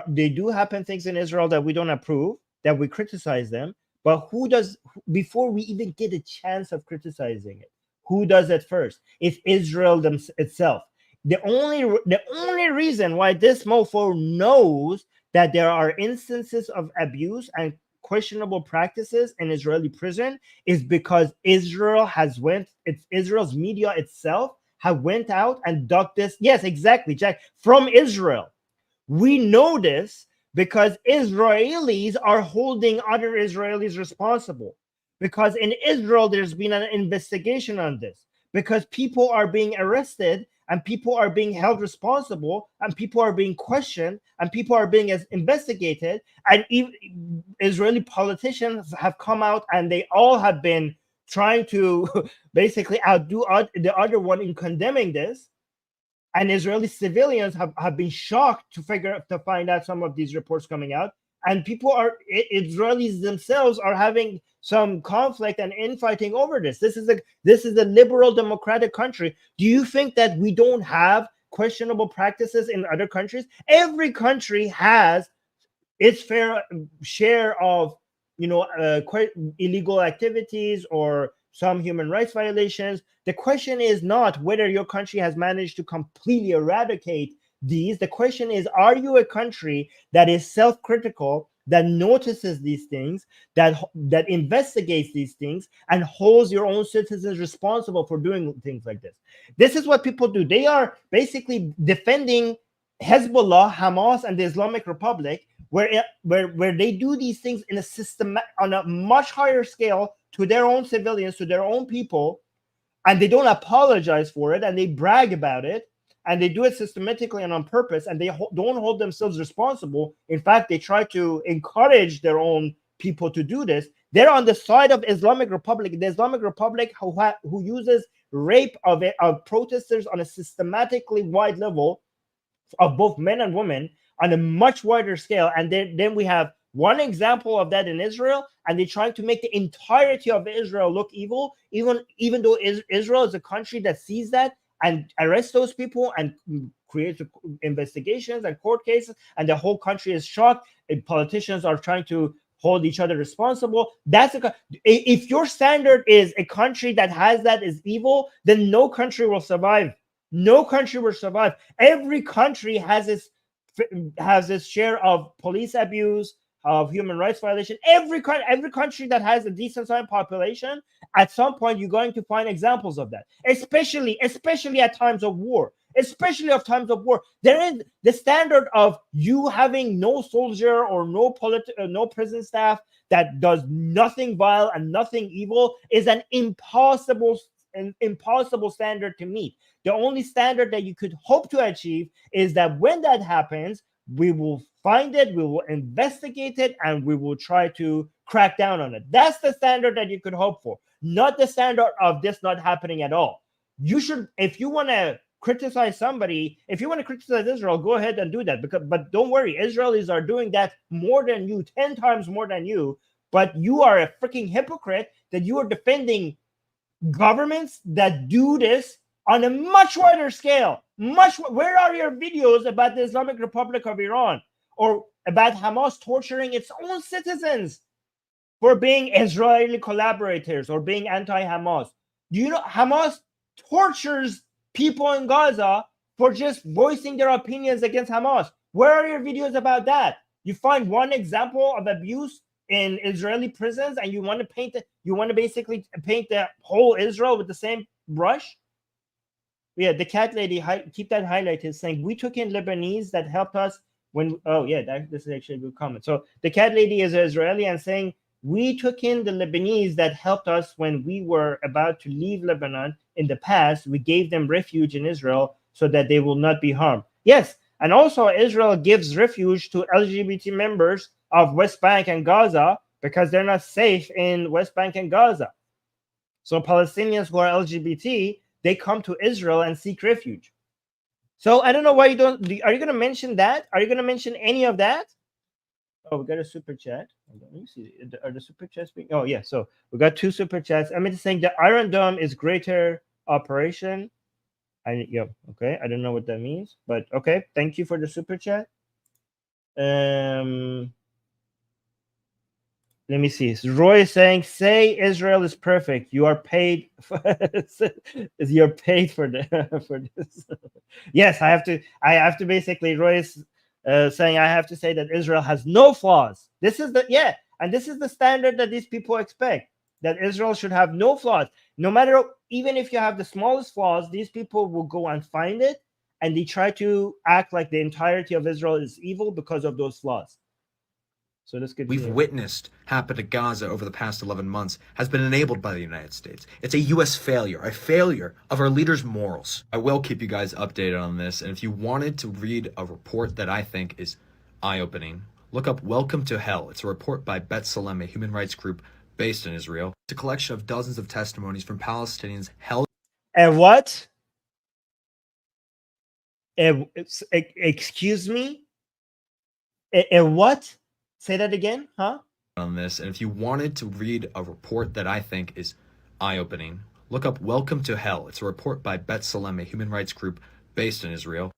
they do happen things in Israel that we don't approve, that we criticize them. But who does, before we even get a chance of criticizing it, who does it first? It's Israel itself. The only reason why this mofo knows that there are instances of abuse and questionable practices in Israeli prison is because Israel's media itself have went out and dug this. Yes, exactly, Jack, from Israel. We know this because Israelis are holding other Israelis responsible. Because in Israel, there's been an investigation on this. Because people are being arrested and people are being held responsible and people are being questioned and people are being investigated. And even Israeli politicians have come out and they all have been trying to basically outdo the other one in condemning this. And Israeli civilians have been shocked to find out some of these reports coming out. And Israelis themselves are having some conflict and infighting over this. This is a liberal democratic country. Do you think that we don't have questionable practices in other countries? Every country has its fair share of, illegal activities or some human rights violations. The question is not whether your country has managed to completely eradicate these. The question is, are you a country that is self-critical, that notices these things, that investigates these things, and holds your own citizens responsible for doing things like this? This is what people do. They are basically defending Hezbollah, Hamas, and the Islamic Republic, where they do these things in on a much higher scale to their own civilians, to their own people, and they don't apologize for it, and they brag about it. And they do it systematically and on purpose, and they don't hold themselves responsible. In fact, they try to encourage their own people to do this. They're on the side of Islamic Republic, the Islamic Republic who uses rape of protesters on a systematically wide level of both men and women on a much wider scale. And then we have one example of that in Israel, and they're trying to make the entirety of Israel look evil, even though Israel is a country that sees that and arrest those people and create investigations and court cases, and the whole country is shocked. And politicians are trying to hold each other responsible. If your standard is a country that has that is evil, then no country will survive. No country will survive. Every country has its share of police abuse, of human rights violation. Every country that has a decent sized population, at some point you're going to find examples of that, especially at times of war. There is the standard of you having no soldier or no prison staff that does nothing vile and nothing evil is an impossible standard to meet. The only standard that you could hope to achieve is that when that happens, We will find it, we will investigate it, and we will try to crack down on it. That's the standard that you could hope for, not the standard of this not happening at all. You should, if you want to criticize somebody, if you want to criticize Israel, go ahead and do that. But don't worry, Israelis are doing that more than you, 10 times more than you. But you are a freaking hypocrite that you are defending governments that do this on a much wider scale. Where are your videos about the Islamic Republic of Iran or about Hamas torturing its own citizens for being Israeli collaborators or being anti-Hamas? Do you know Hamas tortures people in Gaza for just voicing their opinions against Hamas? Where are your videos about that? You find one example of abuse in Israeli prisons, and you want to basically paint the whole Israel with the same brush? Yeah, the cat lady, keep that highlighted, saying we took in Lebanese that helped us when. Oh yeah, this is actually a good comment. So the cat lady is Israeli and saying we took in the Lebanese that helped us when we were about to leave Lebanon in the past. We gave them refuge in Israel so that they will not be harmed. Yes, and also Israel gives refuge to LGBT members of West Bank and Gaza because they're not safe in West Bank and Gaza. So Palestinians who are LGBT, they come to Israel and seek refuge. So I don't know why you don't. Are you going to mention that? Are you going to mention any of that? Oh, we got a super chat. Let me see. Are the super chats being? Oh yeah. So we got 2 super chats. I'm just saying the Iron Dome is greater operation. Okay. I don't know what that means, but okay. Thank you for the super chat. Let me see. Roy is saying, "Say Israel is perfect. You are paid. You're paid for for this." Yes, I have to. Basically. Roy is saying I have to say that Israel has no flaws. This is and this is the standard that these people expect. That Israel should have no flaws, no matter, even if you have the smallest flaws. These people will go and find it, and they try to act like the entirety of Israel is evil because of those flaws. So let's get. We've witnessed happen to Gaza over the past 11 months has been enabled by the United States. It's a U.S. failure, a failure of our leaders' morals. I will keep you guys updated on this, and if you wanted to read a report that I think is eye-opening, look up Welcome to Hell. It's a report by Bet Salem, a human rights group based in Israel. It's a collection of dozens of testimonies from Palestinians held. And what? Excuse me? And what? Say that again, huh? On this, and if you wanted to read a report that I think is eye-opening, look up Welcome to Hell. It's a report by Bet Salem, a human rights group based in Israel.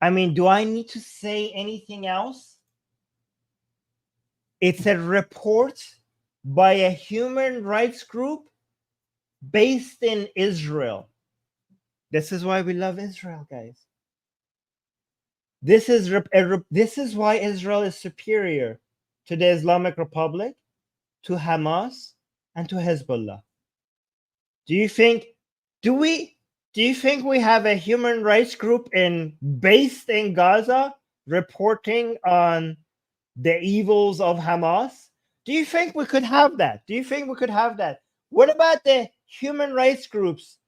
I mean, do I need to say anything else? It's a report by a human rights group based in Israel. This is why we love Israel, guys. This is why Israel is superior to the Islamic Republic, to Hamas, and to Hezbollah. Do you think we have a human rights group based in Gaza reporting on the evils of Hamas? Do you think we could have that? What about the human rights groups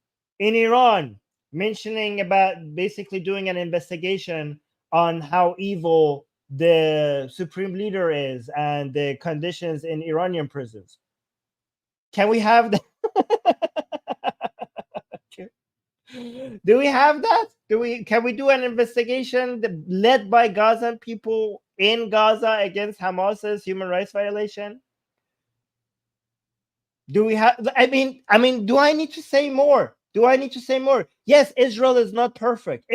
in Iran mentioning about basically doing an investigation on how evil the supreme leader is and the conditions in Iranian prisons? Can we have that? Do we have that? Can we do an investigation led by Gazan people in Gaza against Hamas's human rights violation? Do we have? I mean, do I need to say more? Yes, Israel is not perfect.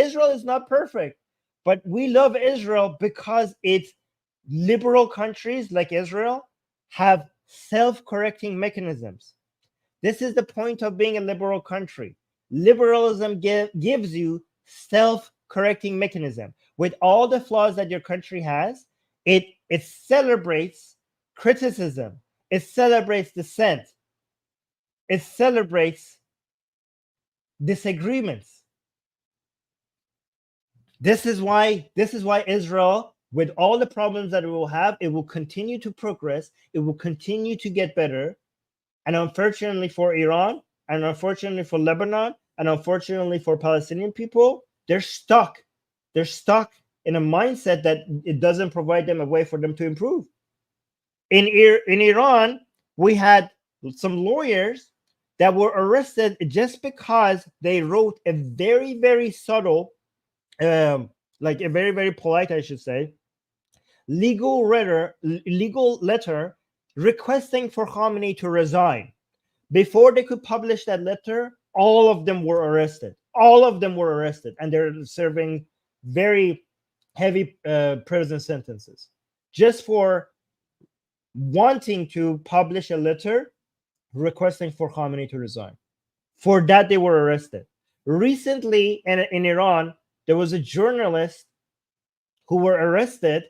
But we love Israel because its liberal countries like Israel have self-correcting mechanisms. This is the point of being a liberal country. Liberalism gives you self-correcting mechanism. With all the flaws that your country has, it celebrates criticism. It celebrates dissent. It celebrates disagreements. This is why Israel, with all the problems that it will have, it will continue to progress. It will continue to get better. And unfortunately for Iran, and unfortunately for Lebanon, and unfortunately for Palestinian people, they're stuck They're stuck in a mindset that it doesn't provide them a way for them to improve. In Iran, we had some lawyers that were arrested just because they wrote a very, very subtle, like a very, very polite, I should say, legal letter requesting for Khamenei to resign. Before they could publish that letter, all of them were arrested. All of them were arrested, and they're serving very heavy prison sentences just for wanting to publish a letter requesting for Khamenei to resign. For that, they were arrested. Recently, in Iran, there was a journalist who were arrested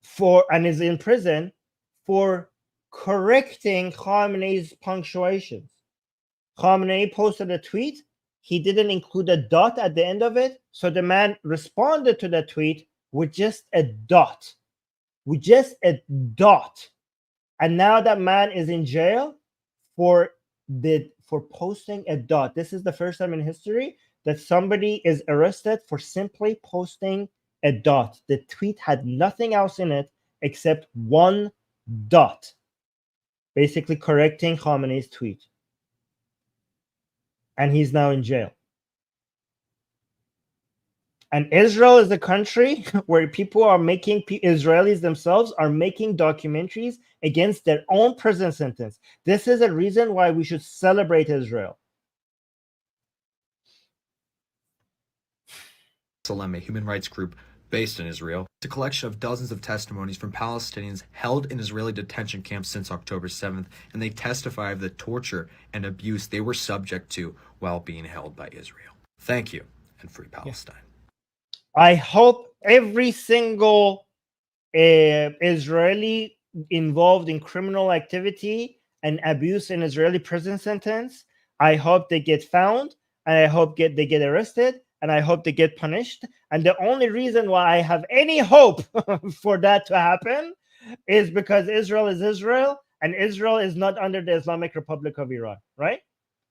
for and is in prison for correcting Khamenei's punctuations. Khamenei posted a tweet. He didn't include a dot at the end of it, so the man responded to that tweet with just a dot. With just a dot. And now that man is in jail for posting a dot. This is the first time in history that somebody is arrested for simply posting a dot. The tweet had nothing else in it except one dot, basically correcting Khamenei's tweet. And he's now in jail. And Israel is a country where people are making, Israelis themselves are making documentaries against their own prison sentence. This is a reason why we should celebrate Israel. Salem, a human rights group based in Israel. It's a collection of dozens of testimonies from Palestinians held in Israeli detention camps since October 7th, and they testify of the torture and abuse they were subject to while being held by Israel. Thank you, and free Palestine. I hope every single Israeli involved in criminal activity and abuse in Israeli prison sentence, I hope they get found, and I hope they get arrested, and I hope they get punished. And the only reason why I have any hope for that to happen is because Israel is Israel, and Israel is not under the Islamic Republic of Iran, right?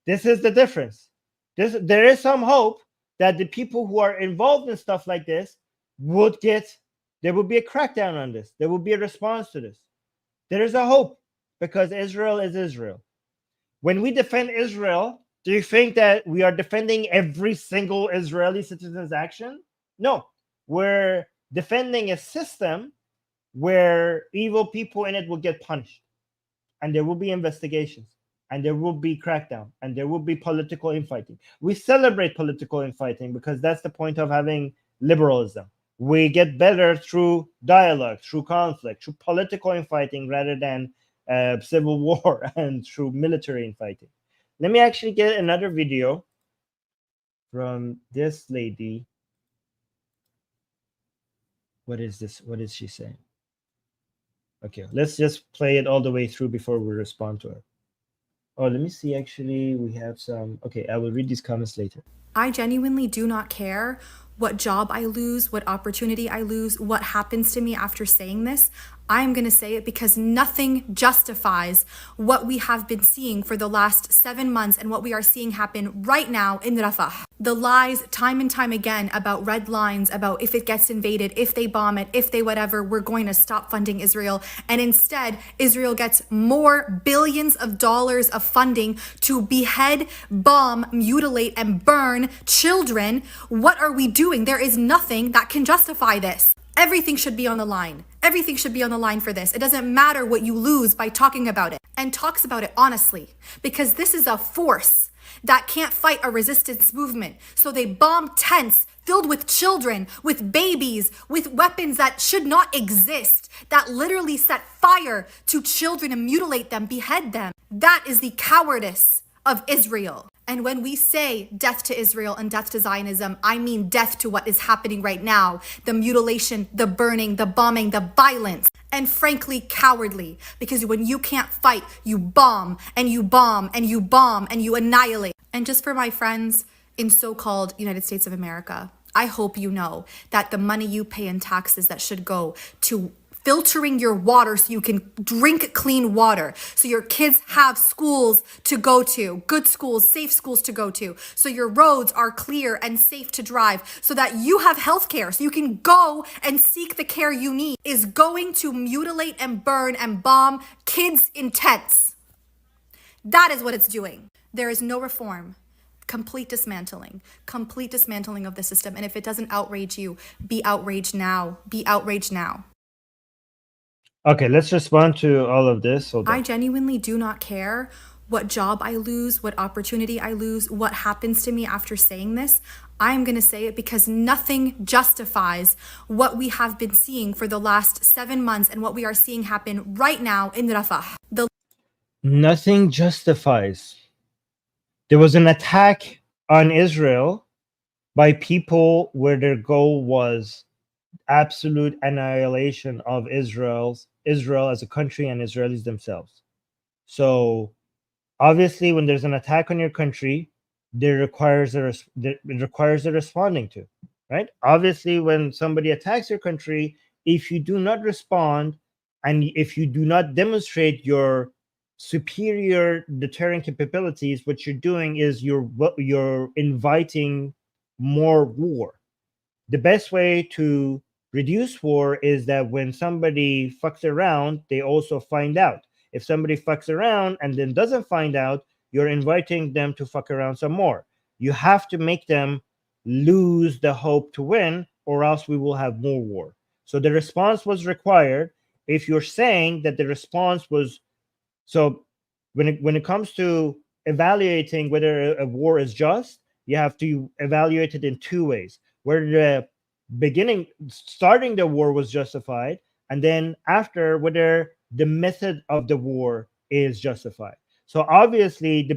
This is the difference. There is some hope that the people who are involved in stuff like this there would be a crackdown on this. There would be a response to this. There is a hope because Israel is Israel. When we defend Israel, do you think that we are defending every single Israeli citizen's action? No, we're defending a system where evil people in it will get punished, and there will be investigations, and there will be crackdown, and there will be political infighting. We celebrate political infighting because that's the point of having liberalism. We get better through dialogue, through conflict, through political infighting rather than civil war and through military infighting. Let me actually get another video from this lady. What is this? What is she saying? Okay, let's just play it all the way through before we respond to her. Oh, let me see. Actually, we have some. Okay, I will read these comments later. I genuinely do not care what job I lose, what opportunity I lose, what happens to me after saying this. I'm going to say it because nothing justifies what we have been seeing for the last 7 months and what we are seeing happen right now in Rafah. The lies time and time again about red lines, about if it gets invaded, if they bomb it, if they whatever, we're going to stop funding Israel. And instead, Israel gets more billions of dollars of funding to behead, bomb, mutilate, and burn children. What are we doing? There is nothing that can justify this. Everything should be on the line. Everything should be on the line for this. It doesn't matter what you lose by talking about it, and talks about it honestly, because this is a force that can't fight a resistance movement. So they bomb tents filled with children, with babies, with weapons that should not exist, that literally set fire to children and mutilate them, behead them. That is the cowardice of Israel. And when we say death to Israel and death to Zionism, I mean death to what is happening right now. The mutilation, the burning, the bombing, the violence, and frankly, cowardly. Because when you can't fight, you bomb and you bomb and you bomb and you annihilate. And just for my friends in so-called United States of America, I hope you know that the money you pay in taxes that should go to filtering your water so you can drink clean water, so your kids have schools to go to, good schools, safe schools to go to, so your roads are clear and safe to drive, so that you have health care, so you can go and seek the care you need, is going to mutilate and burn and bomb kids in tents. That is what it's doing. There is no reform. Complete dismantling of the system. And if it doesn't outrage you, be outraged now. Be outraged now. Okay, let's respond to all of this. Hold on. I genuinely do not care what job I lose, what opportunity I lose, what happens to me after saying this. I'm going to say it because nothing justifies what we have been seeing for the last 7 months and what we are seeing happen right now in Rafah. Nothing justifies. There was an attack on Israel by people where their goal was absolute annihilation of Israel as a country and Israelis themselves. So obviously, when there's an attack on your country, it requires a responding to, right? Obviously, when somebody attacks your country, if you do not respond and if you do not demonstrate your superior deterrent capabilities, what you're doing is you're inviting more war. The best way to reduce war is that when somebody fucks around, they also find out. If somebody fucks around and then doesn't find out, you're inviting them to fuck around some more. You have to make them lose the hope to win, or else we will have more war. So the response was required. If you're saying that the response was so, when it comes to evaluating whether a war is just, you have to evaluate it in two ways: where the starting the war was justified, and then after whether the method of the war is justified. So obviously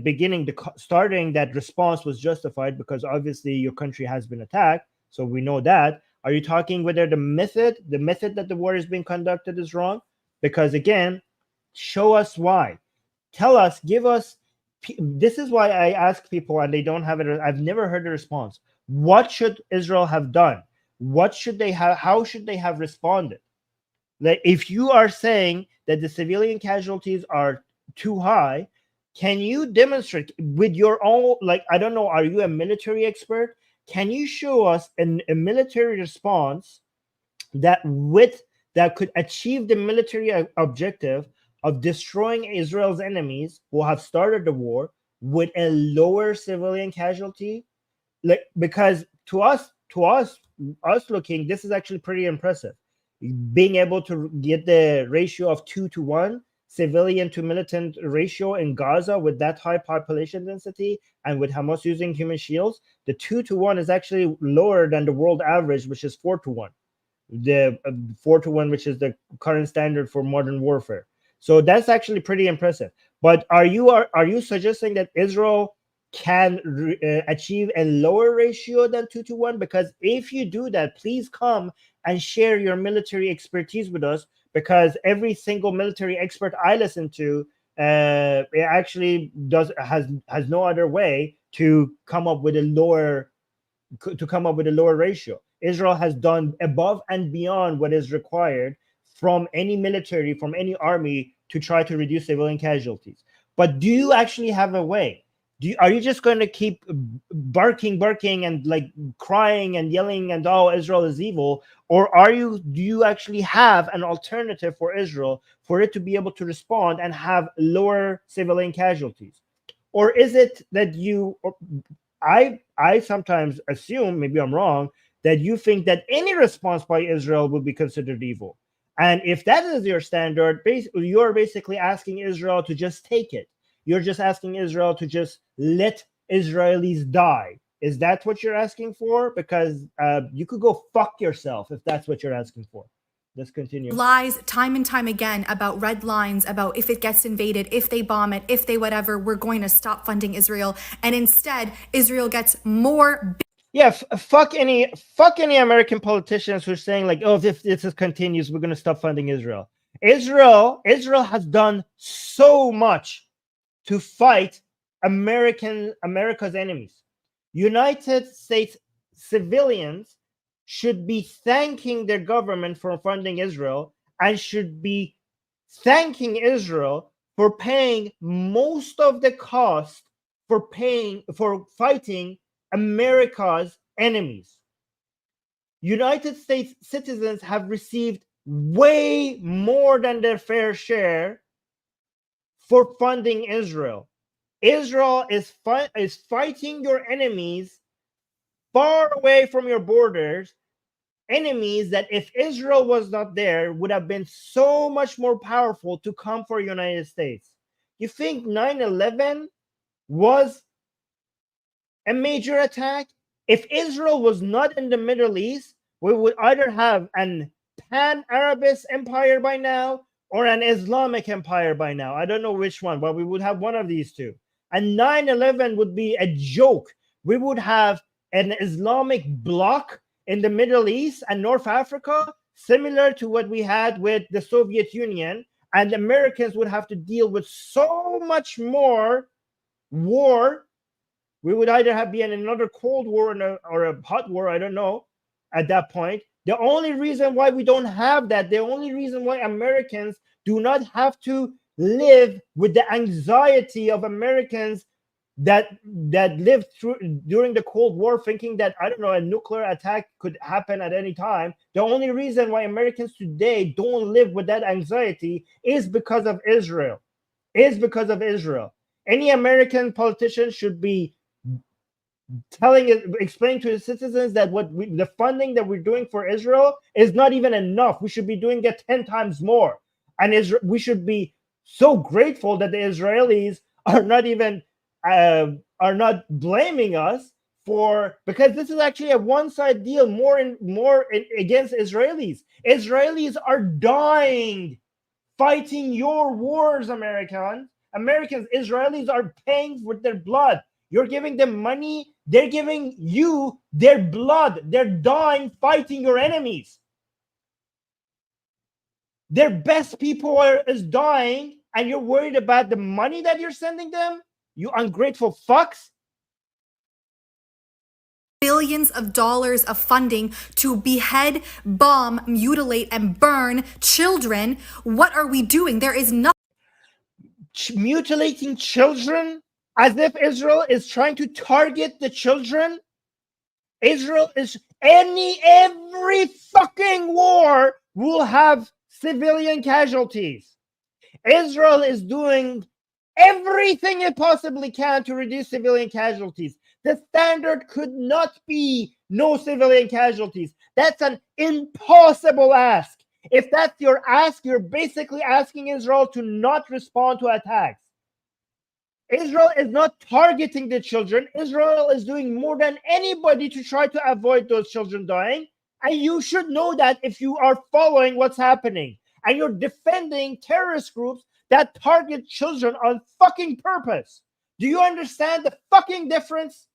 starting that response was justified because obviously your country has been attacked. So we know that. Are you talking whether the method that the war is being conducted is wrong? Because again, show us why. Tell us, give us. This is why I ask people and they don't have it. I've never heard a response. What should Israel have done? What should they have? How should they have responded? Like, if you are saying that the civilian casualties are too high, can you demonstrate with your own, like, I don't know, are you a military expert? Can you show us a military response that could achieve the military objective of destroying Israel's enemies who have started the war with a lower civilian casualty? Like, because to us looking, this is actually pretty impressive. Being able to get the ratio of 2-to-1 civilian to militant ratio in Gaza with that high population density and with Hamas using human shields, the 2-to-1 is actually lower than the world average, which is 4-to-1. The 4-to-1, which is the current standard for modern warfare. So that's actually pretty impressive. But are you suggesting that Israel can achieve a lower ratio than 2-to-1? Because if you do that, please come and share your military expertise with us, because every single military expert I listen to it actually has no other way to come up with a lower ratio. Israel has done above and beyond what is required from any military, from any army, to try to reduce civilian casualties. But do you actually have a way? Are you just going to keep barking and like crying and yelling and, oh, Israel is evil? Or do you actually have an alternative for Israel for it to be able to respond and have lower civilian casualties? Or is it that I sometimes assume, maybe I'm wrong, that you think that any response by Israel would be considered evil? And if that is your standard, you're basically asking Israel to just take it. You're just asking Israel to just let Israelis die. Is that what you're asking for? Because you could go fuck yourself if that's what you're asking for. Let's continue. Lies time and time again about red lines, about if it gets invaded, if they bomb it, if they whatever, we're going to stop funding Israel. And instead, Israel gets more. Yeah, fuck any American politicians who are saying like, oh, if this continues, we're going to stop funding Israel. Israel has done so much to fight America's enemies. United States civilians should be thanking their government for funding Israel and should be thanking Israel for paying most of the cost for fighting America's enemies. United States citizens have received way more than their fair share for funding Israel. Israel is fighting your enemies far away from your borders, enemies that if Israel was not there would have been so much more powerful to come for United States. You think 9/11 was a major attack? If Israel was not in the Middle East, we would either have an pan-Arabist empire by now or an Islamic empire by now. I don't know which one, but we would have one of these two. And 9/11 would be a joke. We would have an Islamic bloc in the Middle East and North Africa, similar to what we had with the Soviet Union, and Americans would have to deal with so much more war. We would either be in another Cold War or a hot war, I don't know, at that point. The only reason why we don't have that, the only reason why Americans do not have to live with the anxiety of Americans that lived through during the Cold War, thinking that, I don't know, a nuclear attack could happen at any time. The only reason why Americans today don't live with that anxiety is because of Israel. Any American politician should be explaining to his citizens that the funding that we're doing for Israel is not even enough. We should be doing it 10 times more. And we should be so grateful that the Israelis are not blaming us because this is actually a one-side deal more against Israelis. Israelis are dying fighting your wars, Americans. Israelis are paying with their blood. You're giving them money. They're giving you their blood. They're dying fighting your enemies. Their best people is dying, and you're worried about the money that you're sending them? You ungrateful fucks. Billions of dollars of funding to behead, bomb, mutilate, and burn children. What are we doing? There is nothing. Mutilating children? As if Israel is trying to target the children? Every fucking war will have civilian casualties. Israel is doing everything it possibly can to reduce civilian casualties. The standard could not be no civilian casualties. That's an impossible ask. If that's your ask, you're basically asking Israel to not respond to attacks. Israel is not targeting the children. Israel is doing more than anybody to try to avoid those children dying. And you should know that if you are following what's happening and you're defending terrorist groups that target children on fucking purpose. Do you understand the fucking difference?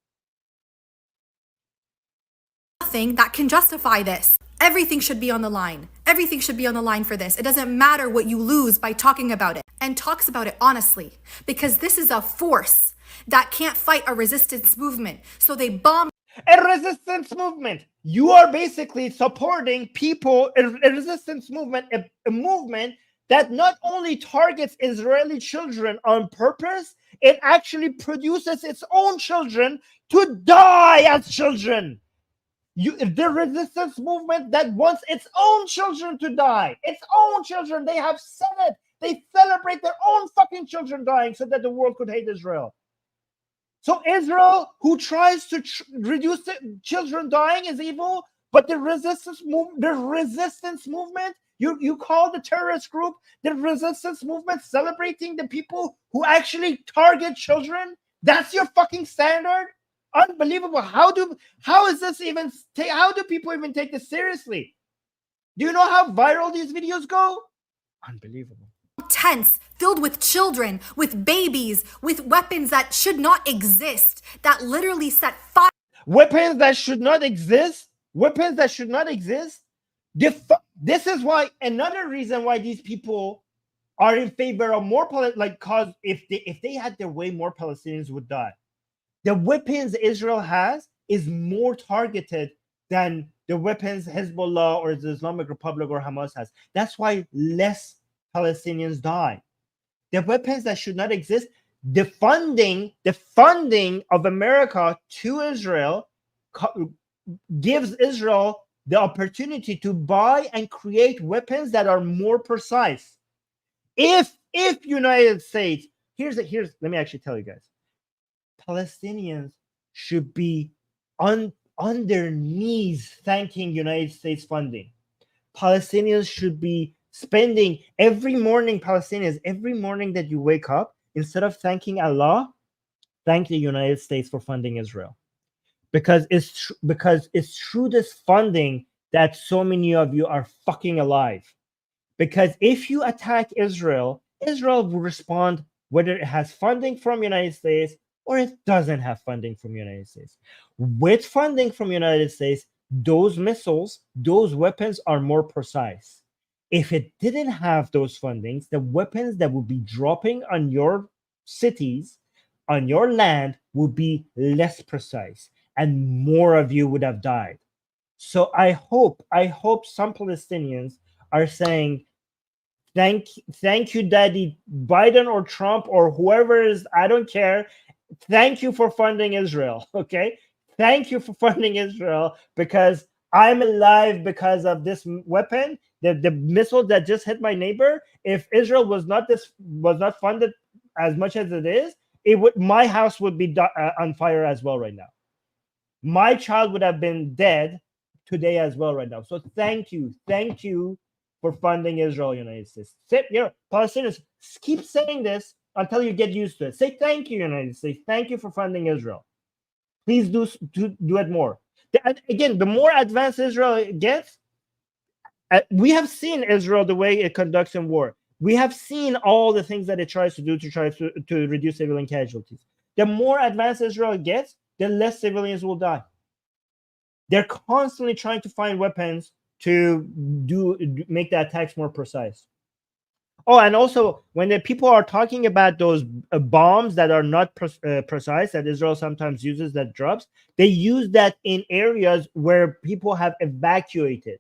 Nothing that can justify this. Everything should be on the line. Everything should be on the line for this. It doesn't matter what you lose by talking about it, and talks about it honestly, because this is a force that can't fight a resistance movement. So they bomb a resistance movement. You are basically supporting people, a resistance movement, a movement that not only targets Israeli children on purpose, it actually produces its own children to die as children. The resistance movement that wants its own children to die. Its own children. They have said it. They celebrate their own fucking children dying so that the world could hate Israel. So Israel, who tries to reduce the children dying, is evil, but the resistance movement, you call the terrorist group the resistance movement, celebrating the people who actually target children? That's your fucking standard? Unbelievable. How do people even take this seriously? Do you know how viral these videos go? Unbelievable. Tents filled with children, with babies, with weapons that should not exist, that literally set fire. Weapons that should not exist? This is why, another reason why these people are in favor of more cause if they had their way, more Palestinians would die. The weapons Israel has is more targeted than the weapons Hezbollah or the Islamic Republic or Hamas has. That's why less Palestinians die. The weapons that should not exist, the funding of America to Israel gives Israel the opportunity to buy and create weapons that are more precise. If United States, here's let me actually tell you guys, Palestinians should be on their knees thanking United States funding. Palestinians should be spending every morning, Palestinians, every morning that you wake up, instead of thanking Allah, thank the United States for funding Israel. Because it's through this funding that so many of you are fucking alive. Because if you attack Israel, Israel will respond whether it has funding from United States or it doesn't have funding from United States. With funding from United States, those missiles, those weapons are more precise. If it didn't have those fundings, the weapons that would be dropping on your cities, on your land, would be less precise, and more of you would have died. So I hope some Palestinians are saying, thank you, Daddy Biden or Trump or whoever is, I don't care. Thank you for funding Israel. Okay, thank you for funding Israel, because I'm alive because of this weapon. The missile that just hit my neighbor. If Israel was not funded as much as it is, my house would be on fire as well right now. My child would have been dead today as well right now. So thank you for funding Israel, United States. Palestinians, keep saying this until you get used to it. Say thank you, United States. Thank you for funding Israel. Please do it more. Again, the more advanced Israel gets, we have seen Israel, the way it conducts in war. We have seen all the things that it tries to do to try to reduce civilian casualties. The more advanced Israel gets, the less civilians will die. They're constantly trying to find weapons to make the attacks more precise. Oh, and also, when the people are talking about those bombs that are not precise, that Israel sometimes uses, that drops, they use that in areas where people have evacuated.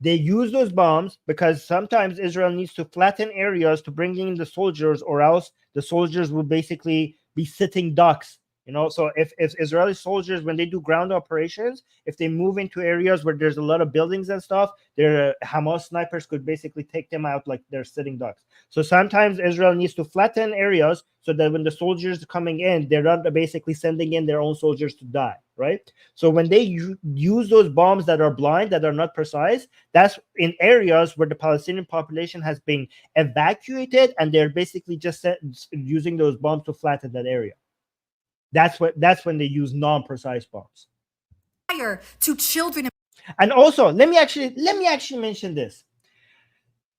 They use those bombs because sometimes Israel needs to flatten areas to bring in the soldiers, or else the soldiers will basically be sitting ducks. So if Israeli soldiers, when they do ground operations, if they move into areas where there's a lot of buildings and stuff, their Hamas snipers could basically take them out like they're sitting ducks. So sometimes Israel needs to flatten areas so that when the soldiers are coming in, they're not basically sending in their own soldiers to die, right? So when they use those bombs that are blind, that are not precise, that's in areas where the Palestinian population has been evacuated, and they're basically just using those bombs to flatten that area. That's when they use non-precise bombs. To children. And also, let me actually mention this.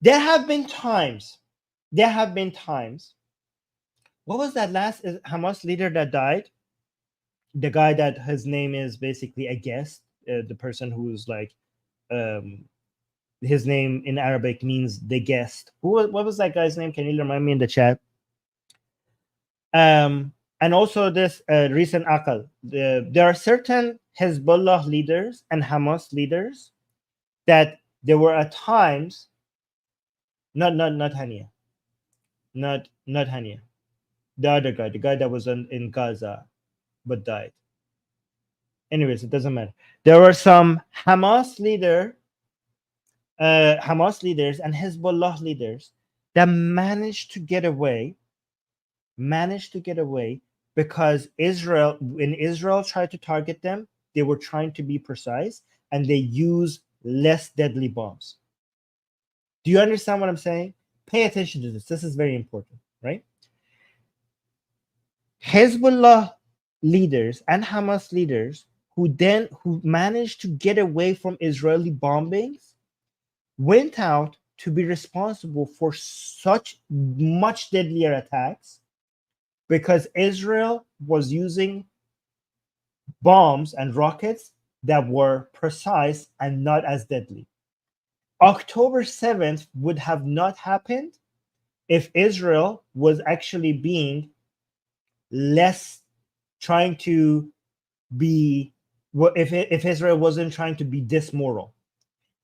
There have been times. What was that last Hamas leader that died? The guy that his name is basically a guest. The person who's like, his name in Arabic means the guest. What was that guy's name? Can you remind me in the chat? And also this recent akal. There are certain Hezbollah leaders and Hamas leaders that there were at times, not Hania, not Hania, the other guy, the guy that was in Gaza but died. Anyways, it doesn't matter. There were some Hamas leaders and Hezbollah leaders that managed to get away because when Israel tried to target them, they were trying to be precise, and they use less deadly bombs. Do you understand what I'm saying? Pay attention to this. This is very important, right? Hezbollah leaders and Hamas leaders who managed to get away from Israeli bombings went out to be responsible for such much deadlier attacks, because Israel was using bombs and rockets that were precise and not as deadly. October 7th would have not happened if Israel was actually being less, trying to be if Israel wasn't trying to be this moral.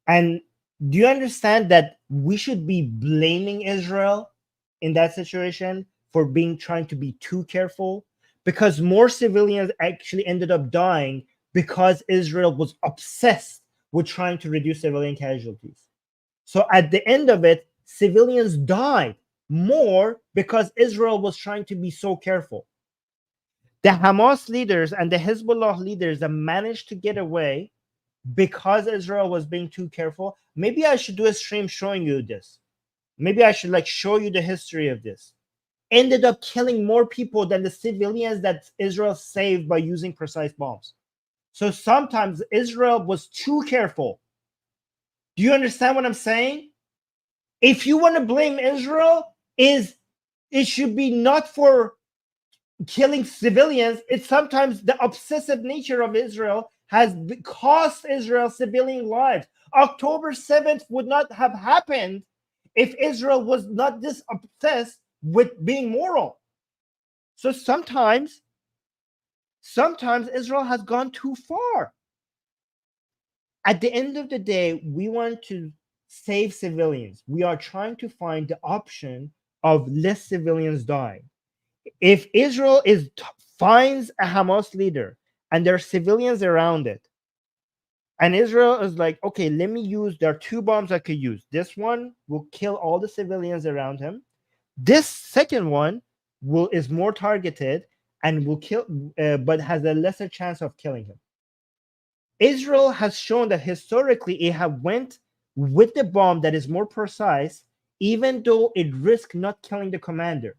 And do you understand that we should be blaming Israel in that situation for trying to be too careful? Because more civilians actually ended up dying because Israel was obsessed with trying to reduce civilian casualties. So at the end of it, civilians died more because Israel was trying to be so careful. The Hamas leaders and the Hezbollah leaders that managed to get away because Israel was being too careful. Maybe I should do a stream showing you this. Maybe I should like show you the history of this. Ended up killing more people than the civilians that Israel saved by using precise bombs. So sometimes Israel was too careful. Do you understand what I'm saying? If you want to blame Israel, it should be not for killing civilians. It's sometimes the obsessive nature of Israel has cost Israel civilian lives. October 7th would not have happened if Israel was not this obsessed with being moral. So sometimes Israel has gone too far. At the end of the day, we want to save civilians. We are trying to find the option of less civilians dying. If Israel finds a Hamas leader and there are civilians around it, and Israel is like, okay, let me use, there are two bombs I could use. This one will kill all the civilians around him. This second one is more targeted and will kill, but has a lesser chance of killing him. Israel has shown that historically it went with the bomb that is more precise, even though it risked not killing the commander.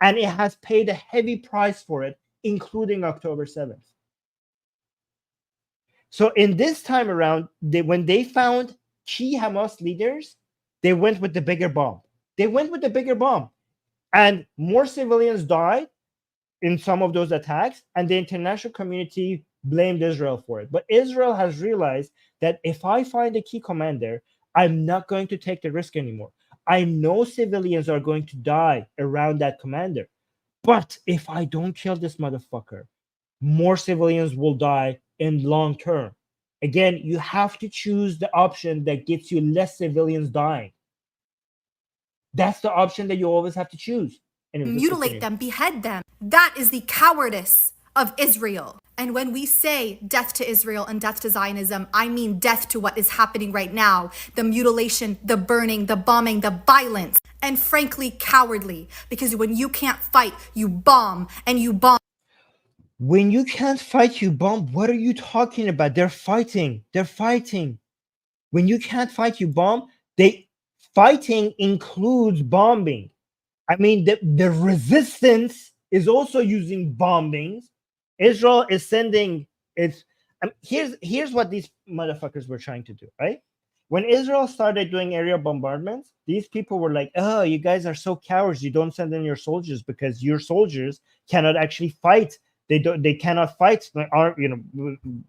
And it has paid a heavy price for it, including October 7th. So in this time around, when they found key Hamas leaders, they went with the bigger bomb. And more civilians died in some of those attacks, and the international community blamed Israel for it. But Israel has realized that if I find a key commander, I'm not going to take the risk anymore. I know civilians are going to die around that commander. But if I don't kill this motherfucker, more civilians will die in long term. Again, you have to choose the option that gets you less civilians dying. That's the option that you always have to choose. Mutilate them, behead them. That is the cowardice of Israel. And when we say death to Israel and death to Zionism, I mean death to what is happening right now. The mutilation, the burning, the bombing, the violence, and frankly, cowardly. Because when you can't fight, you bomb and you bomb. When you can't fight, you bomb. What are you talking about? They're fighting. When you can't fight, you bomb. Fighting includes bombing. I mean, the resistance is also using bombings. Israel is sending its. Here's what these motherfuckers were trying to do, right? When Israel started doing aerial bombardments, these people were like, "Oh, you guys are so cowards. You don't send in your soldiers because your soldiers cannot actually fight. They cannot fight.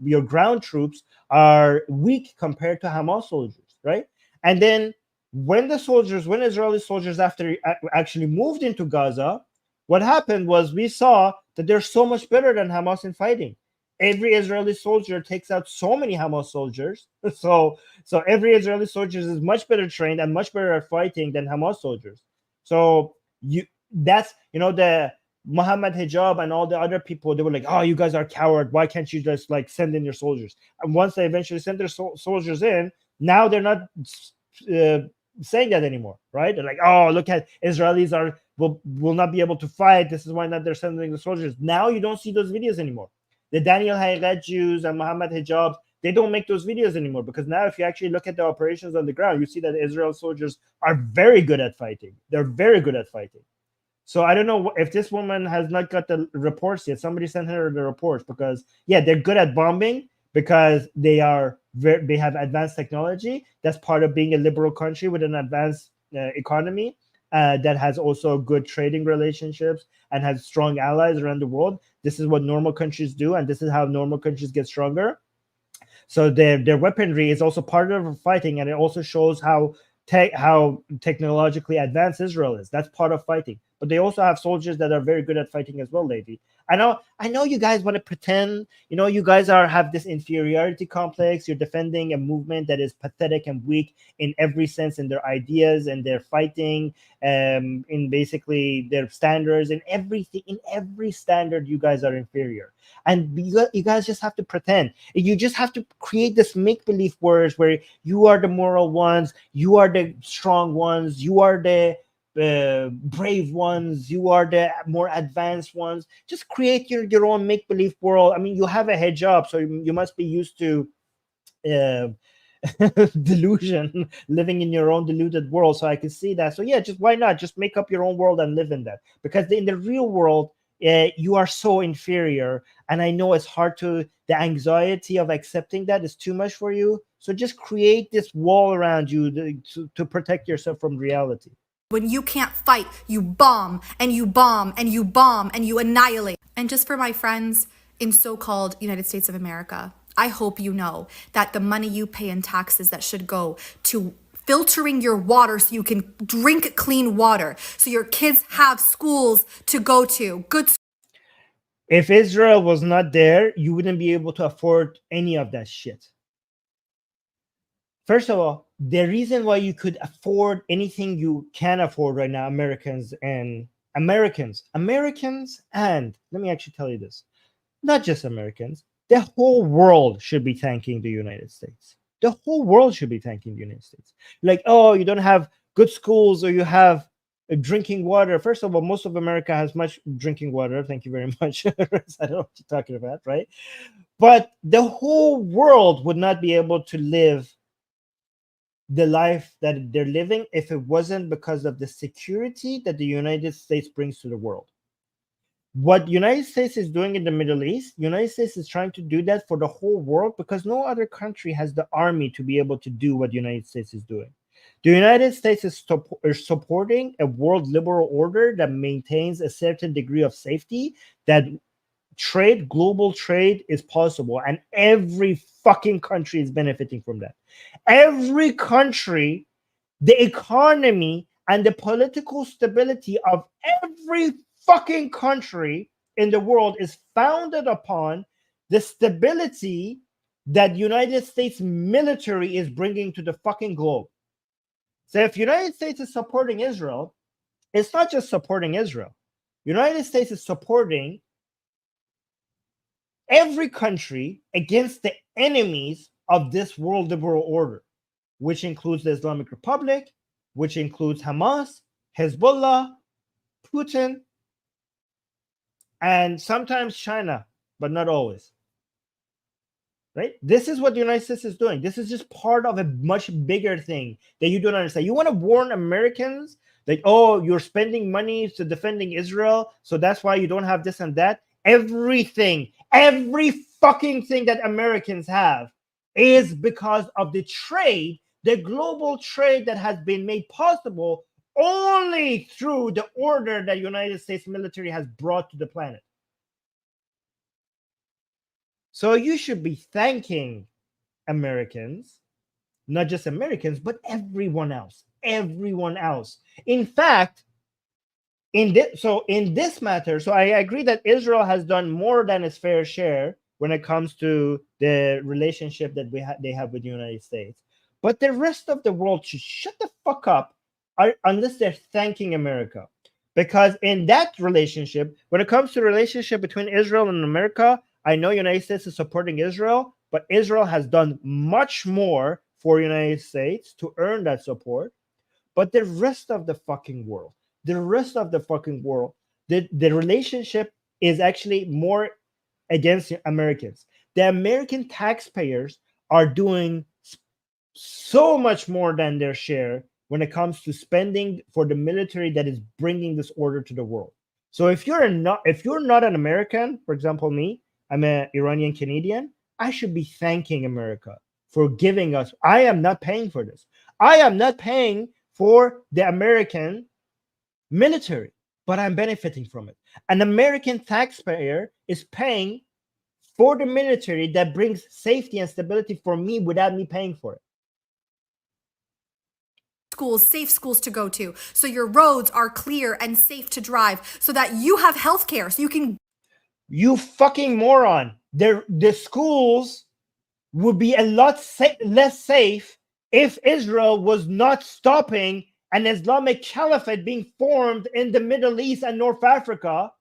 Your ground troops are weak compared to Hamas soldiers, right?" And then when Israeli soldiers actually moved into Gaza, what happened was we saw that they're so much better than Hamas in fighting. Every Israeli soldier takes out so many Hamas soldiers. So every Israeli soldier is much better trained and much better at fighting than Hamas soldiers. So the Mohammed Hijab and all the other people, they were like, "Oh, you guys are coward. Why can't you just like send in your soldiers?" And once they eventually sent their soldiers in, now they're not saying that anymore, right? They're like, "Oh, look at Israelis will not be able to fight. This is why not they're sending the soldiers." Now you don't see those videos anymore. The Daniel Hayat Jews and Mohammed Hijab, they don't make those videos anymore, because now if you actually look at the operations on the ground, you see that Israel soldiers are very good at fighting. They're very good at fighting. So I don't know if this woman has not got the reports yet. Somebody sent her the reports, because they're good at bombing because they have advanced technology. That's part of being a liberal country with an advanced economy that has also good trading relationships and has strong allies around the world. This is what normal countries do, and this is how normal countries get stronger. So their weaponry is also part of fighting, and it also shows how technologically advanced Israel is. That's part of fighting. But they also have soldiers that are very good at fighting as well, lady. I know you guys want to pretend, you guys have this inferiority complex. You're defending a movement that is pathetic and weak in every sense, in their ideas and their fighting, in basically their standards, in everything, in every standard. You guys are inferior, and you guys just have to pretend. You just have to create this make-believe words where you are the moral ones, you are the strong ones, you are the brave ones, you are the more advanced ones. Just create your own make-believe world. I mean, you have a hijab, so you must be used to delusion, living in your own deluded world. So I can see that. So yeah, just why not just make up your own world and live in that? Because in the real world, you are so inferior, and I know it's hard to, the anxiety of accepting that is too much for you. So just create this wall around you to protect yourself from reality. When you can't fight, you bomb and you bomb and you bomb and you annihilate. And just for my friends in so-called United States of America, I hope you know that the money you pay in taxes that should go to filtering your water so you can drink clean water, so your kids have schools to go to, good schools. If Israel was not there, you wouldn't be able to afford any of that shit. First of all, the reason why you could afford anything you can afford right now, Americans, and let me actually tell you this, not just Americans, the whole world should be thanking the United States. The whole world should be thanking the United States. Like, oh, you don't have good schools, or you have drinking water. First of all, most of America has much drinking water. Thank you very much. I don't know what you're talking about, right? But the whole world would not be able to live the life that they're living if it wasn't because of the security that the United States brings to the world. What United States is doing in the Middle East, United States is trying to do that for the whole world, because no other country has the army to be able to do what the United States is doing. The United States is supporting a world liberal order that maintains a certain degree of safety, that global trade is possible, and every fucking country is benefiting from that. Every country, the economy and the political stability of every fucking country in the world is founded upon the stability that United States military is bringing to the fucking globe. So if United States is supporting Israel, it's not just supporting Israel. United States is supporting every country against the enemies of this world liberal order, which includes the Islamic Republic, which includes Hamas, Hezbollah, Putin, and sometimes China, but not always. Right? This is what the United States is doing. This is just part of a much bigger thing that you don't understand. You want to warn Americans that, oh, you're spending money to defending Israel, so that's why you don't have this and that. Everything, every fucking thing that Americans have is because of the trade, the global trade that has been made possible only through the order that United States military has brought to the planet. So you should be thanking Americans, not just Americans, but everyone else. Everyone else. In fact, in this matter, so I agree that Israel has done more than its fair share when it comes to the relationship that they have with the United States. But the rest of the world should shut the fuck up unless they're thanking America. Because in that relationship, when it comes to the relationship between Israel and America, I know United States is supporting Israel, but Israel has done much more for United States to earn that support. But the rest of the fucking world, the relationship is actually more against Americans. The American taxpayers are doing so much more than their share when it comes to spending for the military that is bringing this order to the world. So if you're not an American, for example, me, I'm an Iranian Canadian, I should be thanking America for giving us. I am not paying for this. I am not paying for the American military, but I'm benefiting from it. An American taxpayer is paying for the military that brings safety and stability for me without me paying for it. Schools, safe schools to go to, so your roads are clear and safe to drive, so that you have health care, so you can. You fucking moron. The schools would be a lot less safe if Israel was not stopping an Islamic caliphate being formed in the Middle East and North Africa.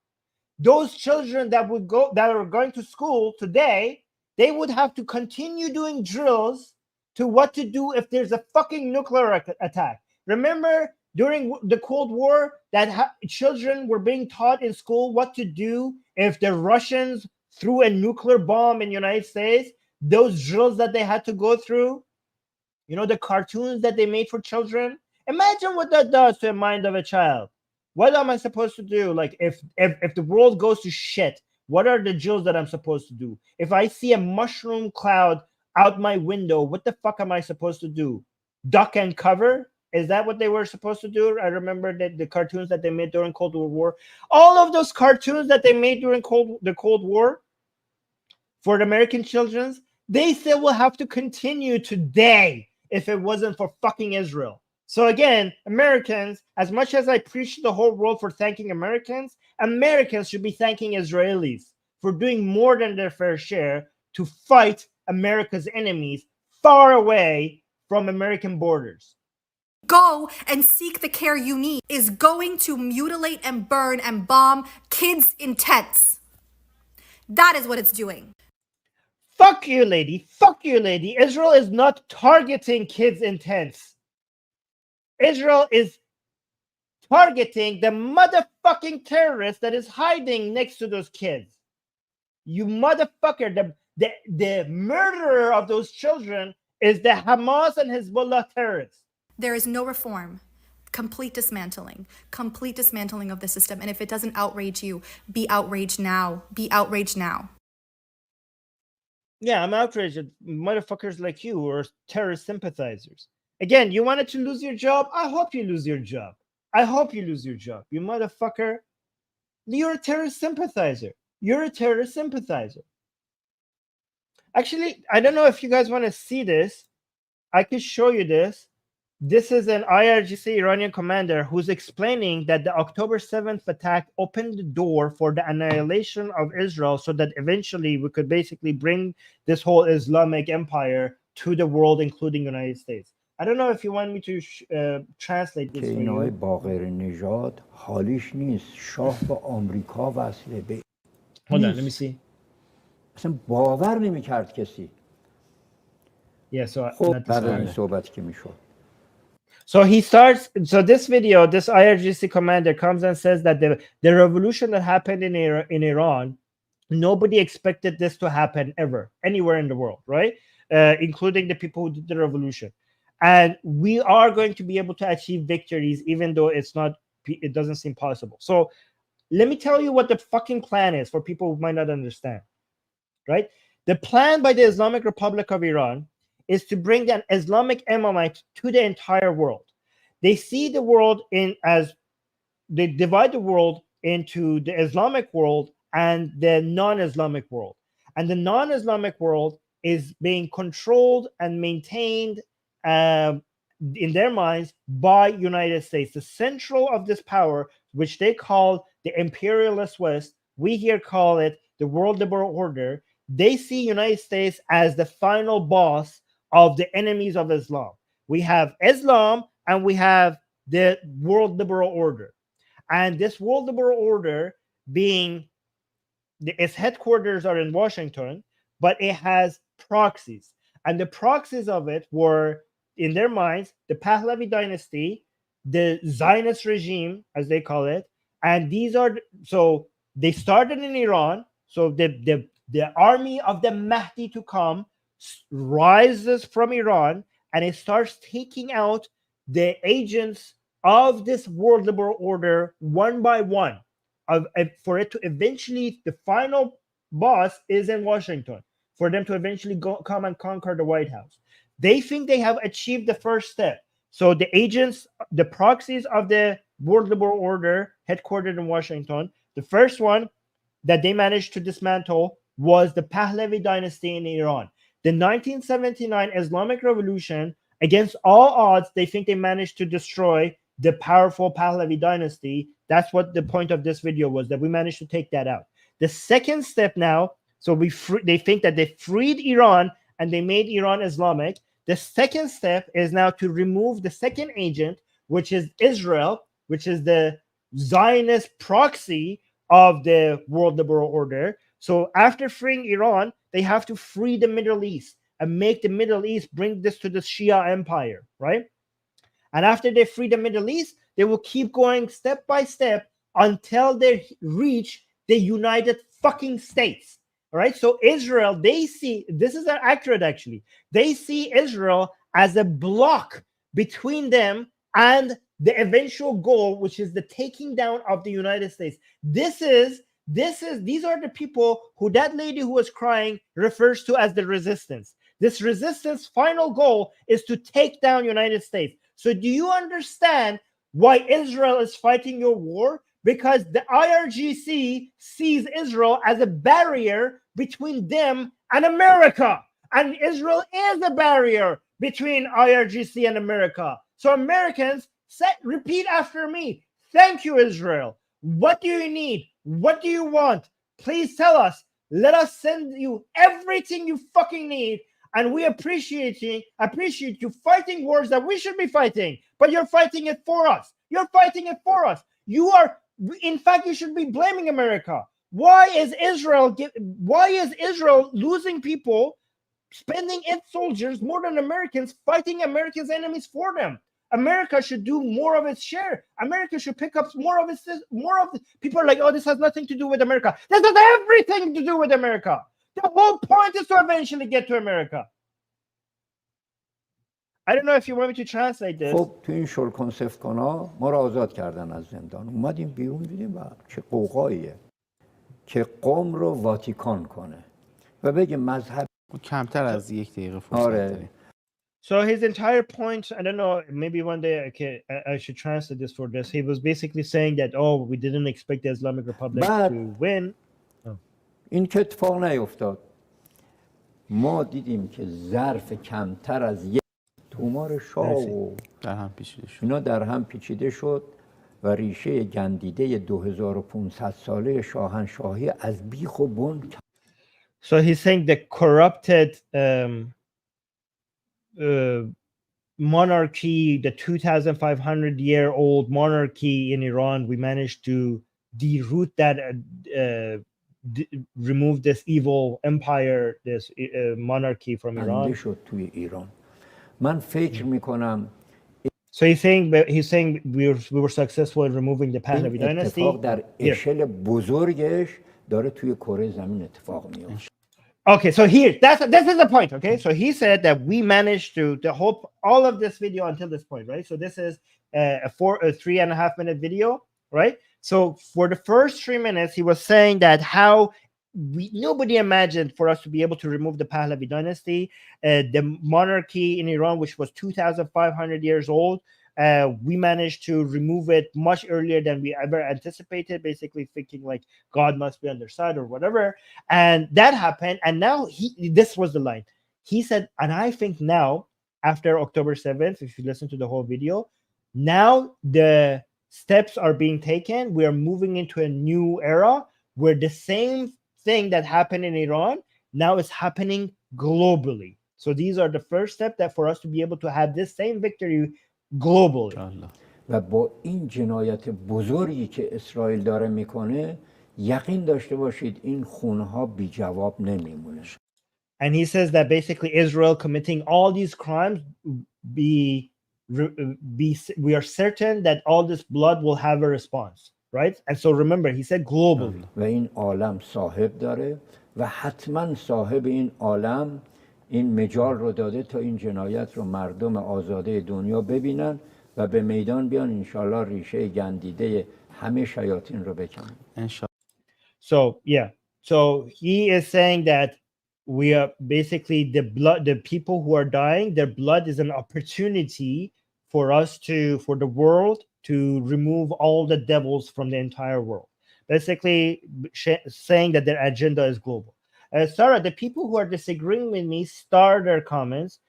Those children that are going to school today, they would have to continue doing drills to what to do if there's a fucking nuclear attack. Remember during the Cold War that children were being taught in school what to do if the Russians threw a nuclear bomb in the United States? Those drills that they had to go through, you know, the cartoons that they made for children. Imagine what that does to the mind of a child. What am I supposed to do? Like if the world goes to shit, what are the drills that I'm supposed to do? If I see a mushroom cloud out my window, what the fuck am I supposed to do? Duck and cover? Is that what they were supposed to do? I remember that the cartoons that they made during Cold War. All of those cartoons that they made during the Cold War for the American children, they still will have to continue today if it wasn't for fucking Israel. So again, Americans, as much as I preach the whole world for thanking Americans, Americans should be thanking Israelis for doing more than their fair share to fight America's enemies far away from American borders. Go and seek the care you need is going to mutilate and burn and bomb kids in tents. That is what it's doing. Fuck you, lady. Fuck you, lady. Israel is not targeting kids in tents. Israel is targeting the motherfucking terrorist that is hiding next to those kids. You motherfucker. The murderer of those children is the Hamas and Hezbollah terrorists. There is no reform. Complete dismantling of the system. And if it doesn't outrage you, be outraged now. Be outraged now. Yeah, I'm outraged at motherfuckers like you who are terrorist sympathizers. Again, you wanted to lose your job? I hope you lose your job. I hope you lose your job. You motherfucker. You're a terrorist sympathizer. You're a terrorist sympathizer. Actually, I don't know if you guys want to see this. I could show you this. This is an IRGC Iranian commander who's explaining that the October 7th attack opened the door for the annihilation of Israel so that eventually we could basically bring this whole Islamic empire to the world, including the United States. I don't know if you want me to translate this for you. باقر نژاد حالیش نیست شاه با آمریکا وصله به Hold on, let me see. اصلا باور نمی‌کرد کسی. Yeah, so خب بعد این صحبتی که میشد. So he starts. So this video, this IRGC commander comes and says that the revolution that happened in Iran, nobody expected this to happen ever anywhere in the world, right? Including the people who did the revolution. And we are going to be able to achieve victories, even though it doesn't seem possible. So let me tell you what the fucking plan is for people who might not understand, right? The plan by the Islamic Republic of Iran is to bring an Islamic emirate to the entire world. They see the world as they divide the world into the Islamic world and the non-Islamic world. And the non-Islamic world is being controlled and maintained in their minds by United States. The central of this power, which they call the imperialist West, we here call it the world liberal order. They see United States as the final boss of the enemies of Islam. We have Islam and we have the world liberal order. And this world liberal order being, its headquarters are in Washington, but it has proxies. And the proxies of it were, in their minds, the Pahlavi dynasty, the Zionist regime, as they call it. And these are, so they started in Iran. So the army of the Mahdi to come rises from Iran and it starts taking out the agents of this world liberal order one by one, for it to eventually, the final boss is in Washington, for them to eventually come and conquer the White House. They think they have achieved the first step. So the agents, the proxies of the world liberal order headquartered in Washington, the first one that they managed to dismantle was the Pahlavi dynasty in Iran. The 1979 Islamic Revolution, against all odds, they think they managed to destroy the powerful Pahlavi dynasty. That's what the point of this video was, that we managed to take that out. The second step now, so they think that they freed Iran and they made Iran Islamic. The second step is now to remove the second agent, which is Israel, which is the Zionist proxy of the world liberal order. So after freeing Iran, they have to free the Middle East and make the Middle East bring this to the Shia empire, right? And after they free the Middle East, they will keep going step by step until they reach the United fucking States. All right. So Israel, they see, this is accurate actually. They see Israel as a block between them and the eventual goal, which is the taking down of the United States. These are the people who that lady who was crying refers to as the resistance. This resistance final goal is to take down United States. So do you understand why Israel is fighting your war? Because the IRGC sees Israel as a barrier between them and America. And Israel is a barrier between IRGC and America. So Americans, repeat after me. Thank you, Israel. What do you need? What do you want? Please tell us. Let us send you everything you fucking need. And we appreciate you fighting wars that we should be fighting. But you're fighting it for us. You're fighting it for us. In fact, you should be blaming America. Why is Israel losing people, spending its soldiers more than Americans, fighting Americans' enemies for them? America should do more of its share. America should pick up more of the people are like, oh, this has nothing to do with America. This has everything to do with America. The whole point is to eventually get to America. I don't know if you want me to translate this. خب تو این شل کنسفت‌خانه‌ها ما را آزاد کردن از زندان. اومدیم بیرون دیدیم چه قوقاییه که قم رو واتیکان کنه و بگه مذهب کمتر از یک دقیقه فرصت داریم. So his entire point, I don't know, maybe one day I should translate this for this. He was basically saying that, oh, we didn't expect the Islamic Republic to win. این که اتفاق نیفتاد. ما دیدیم که ظرف کمتر از یک تومار شاه و در هم پیچیده شد. اینا در هم پیچیده شد و ریشه گندیده 2500 ساله شاهنشاهی از بیخ و بن. So he's saying the corrupted monarchy, the 2,500-year-old monarchy in Iran, we managed to deroot that, remove this evil empire, this monarchy from Iran. شد توی ایران. من فکر میکنم So he's saying we were successful in removing the Pahlavi dynasty. اتفاق در اشل بزرگش داره توی کره زمین اتفاق میفته. Okay, so here, this is the point, okay? So he said that we managed to all of this video until this point, right? So this is a 3.5 minute video, right? So for the first 3 minutes, he was saying that how nobody imagined for us to be able to remove the Pahlavi dynasty, the monarchy in Iran, which was 2,500 years old. We managed to remove it much earlier than we ever anticipated, basically thinking like God must be on their side or whatever. And that happened. And now this was the line. He said, and I think now, after October 7th, if you listen to the whole video, now the steps are being taken. We are moving into a new era where the same thing that happened in Iran now is happening globally. So these are the first step that for us to be able to have this same victory globally. و با این جنایت بزرگی که اسرائیل داره میکنه یقین داشته باشید این خونها بی جواب نمیمونه. And he says that basically Israel committing all these crimes, we are certain that all this blood will have a response, right? And so remember, he said globally. و این عالم صاحب داره و حتما صاحب این عالم این مجال رو داده تا این جنایت رو مردم آزاده دنیا ببینن و به میدان بیان انشالله ریشه گندیده همه شیاطین رو بکنن. So yeah, so he is saying that we are basically the people who are dying, their blood is an opportunity for the world to remove all the devils from the entire world. Basically saying that their agenda is global. Sarah, the people who are disagreeing with me start their comments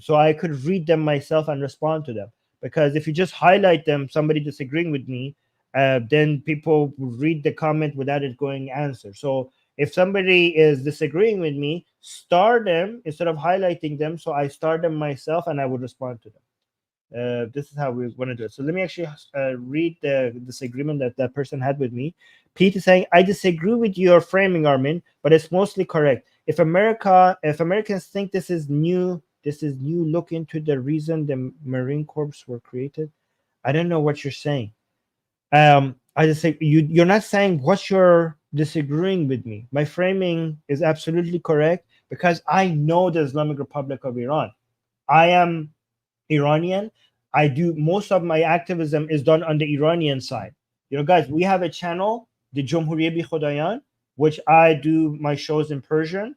so I could read them myself and respond to them. Because if you just highlight them, somebody disagreeing with me, then people read the comment without it going answer. So if somebody is disagreeing with me, star them instead of highlighting them. So I star them myself and I would respond to them. This is how we want to do it. So let me actually read the disagreement that that person had with me. Pete is saying, I disagree with your framing, Armin, but it's mostly correct. If Americans think this is new, look into the reason the Marine Corps were created. I don't know what you're saying. I just say you're not saying what you're disagreeing with me. My framing is absolutely correct because I know the Islamic Republic of Iran. I am Iranian. I do most of my activism is done on the Iranian side. You know, guys, we have a channel, the Jumhuriye Bi Khodayan, which I do my shows in Persian.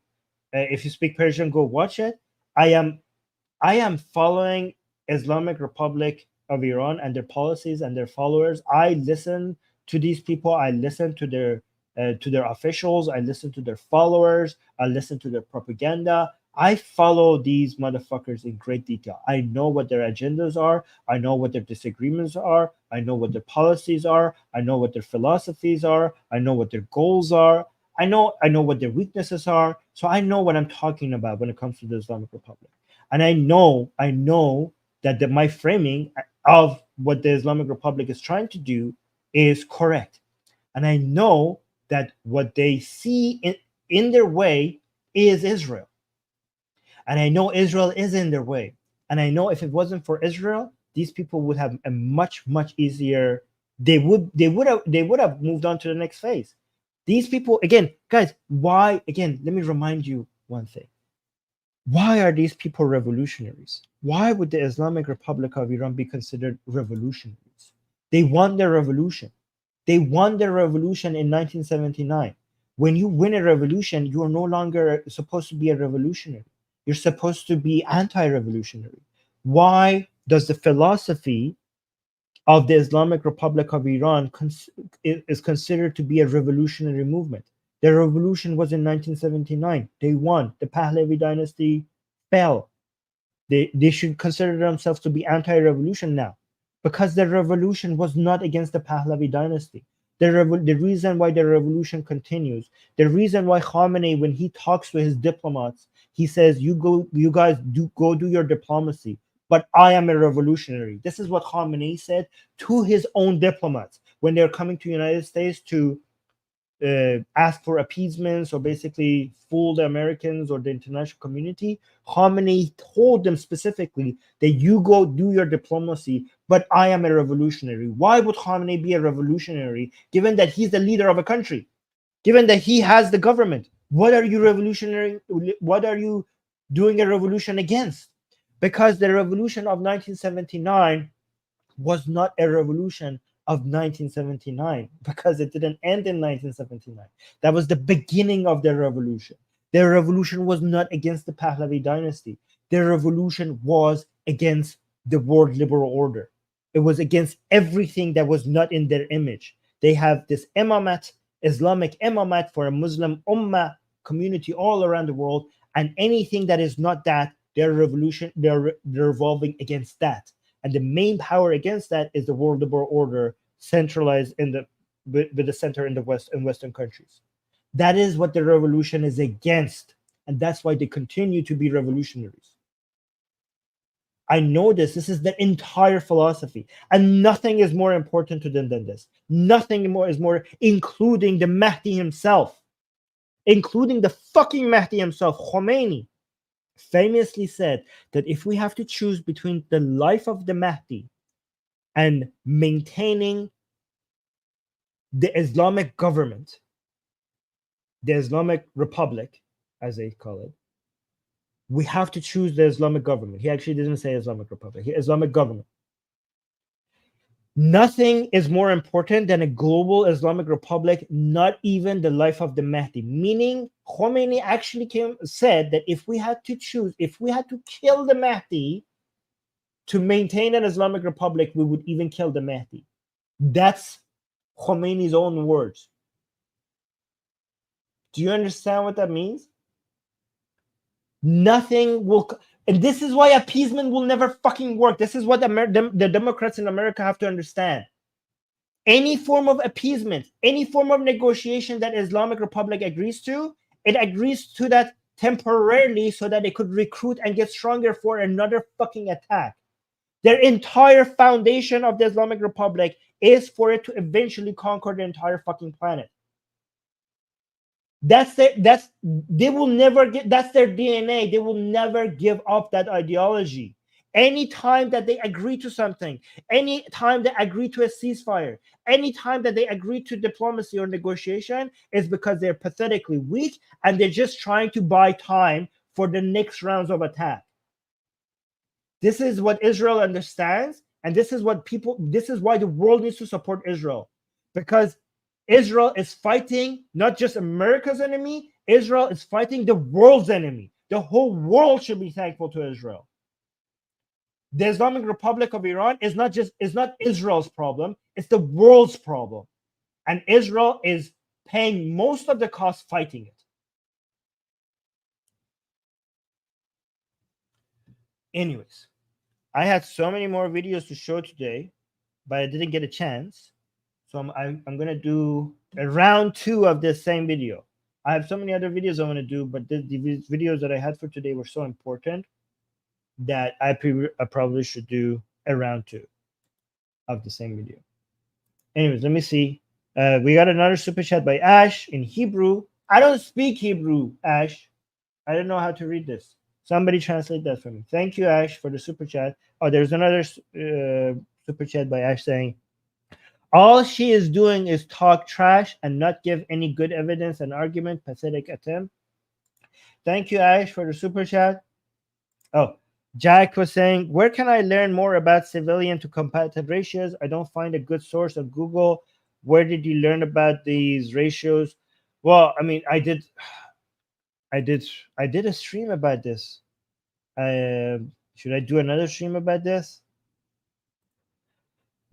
If you speak Persian, go watch it. I am following Islamic Republic of Iran and their policies and their followers. I listen to these people. I listen to their officials. I listen to their followers. I listen to their propaganda. I follow these motherfuckers in great detail. I know what their agendas are. I know what their disagreements are. I know what their policies are. I know what their philosophies are. I know what their goals are. I know what their weaknesses are. So I know what I'm talking about when it comes to the Islamic Republic. And I know that my framing of what the Islamic Republic is trying to do is correct. And I know that what they see in their way is Israel. And I know Israel is in their way. And I know if it wasn't for Israel, these people would have a much easier. They would have moved on to the next phase. These people, again, guys, why? Again, let me remind you one thing. Why are these people revolutionaries? Why would the Islamic Republic of Iran be considered revolutionaries? They won their revolution. They won their revolution in 1979. When you win a revolution, you are no longer supposed to be a revolutionary. You're supposed to be anti-revolutionary. Why does the philosophy of the Islamic Republic of Iran is considered to be a revolutionary movement? The revolution was in 1979. They won. The Pahlavi dynasty fell. They should consider themselves to be anti-revolution now because the revolution was not against the Pahlavi dynasty. The reason why the revolution continues, the reason why Khamenei, when he talks to his diplomats, he says, you guys do your diplomacy, but I am a revolutionary. This is what Khamenei said to his own diplomats when they're coming to the United States to ask for appeasements or basically fool the Americans or the international community. Khamenei told them specifically that you go do your diplomacy, but I am a revolutionary. Why would Khamenei be a revolutionary given that he's the leader of a country? Given that he has the government? What are you revolutionary? What are you doing a revolution against? Because the revolution of 1979 was not a revolution of 1979 because it didn't end in 1979. That was the beginning of the revolution. Their revolution was not against the Pahlavi dynasty. Their revolution was against the world liberal order. It was against everything that was not in their image. They have this imamat, Islamic imamat for a Muslim ummah community all around the world, and anything that is not that, their revolution, they're revolving against that. And the main power against that is the world liberal order, centralized with the center in the West and Western countries. That is what the revolution is against, and that's why they continue to be revolutionaries. I know this. This is the entire philosophy, and nothing is more important to them than this. Nothing more is more, including the Mahdi himself, including the fucking Mahdi himself. Khomeini famously said that if we have to choose between the life of the Mahdi and maintaining the Islamic government, the Islamic Republic, as they call it, we have to choose the Islamic government. He actually didn't say Islamic Republic, Islamic government. Nothing is more important than a global Islamic Republic, not even the life of the Mahdi. Meaning, Khomeini actually said that if we had to choose, if we had to kill the Mahdi to maintain an Islamic Republic, we would even kill the Mahdi. That's Khomeini's own words. Do you understand what that means? Nothing will, and this is why appeasement will never fucking work. This is what the Democrats in America have to understand. Any form of appeasement, any form of negotiation that Islamic Republic agrees to, it agrees to that temporarily so that they could recruit and get stronger for another fucking attack. Their entire foundation of the Islamic Republic is for it to eventually conquer the entire fucking planet. That's they will never get, that's their DNA. They will never give up that ideology. Anytime that they agree to something, anytime they agree to a ceasefire, anytime that they agree to diplomacy or negotiation, is because they're pathetically weak and they're just trying to buy time for the next rounds of attack. This is what Israel understands, and this is why the world needs to support Israel, because Israel is fighting not just America's enemy, Israel is fighting the world's enemy. The whole world should be thankful to Israel. The Islamic Republic of Iran is not Israel's problem, it's the world's problem. And Israel is paying most of the cost fighting it. Anyways, I had so many more videos to show today, but I didn't get a chance. So I'm going to do a round 2 of this same video. I have so many other videos I want to do, but the videos that I had for today were so important that I probably should do a round 2 of the same video. Anyways, let me see. We got another super chat by Ash in Hebrew. I don't speak Hebrew, Ash. I don't know how to read this. Somebody translate that for me. Thank you, Ash, for the super chat. Oh, there's another super chat by Ash saying, all she is doing is talk trash and not give any good evidence and argument. Pathetic attempt. Thank you, Ash, for the super chat. Oh, Jack was saying, where can I learn more about civilian to combatant ratios? I don't find a good source on Google. Where did you learn about these ratios? Well, I mean, I did a stream about this. Should I do another stream about this?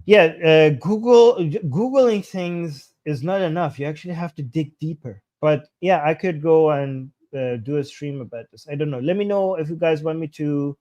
Yeah, Googling things is not enough. You actually have to dig deeper. But yeah, I could go and do a stream about this. I don't know. Let me know if you guys want me to.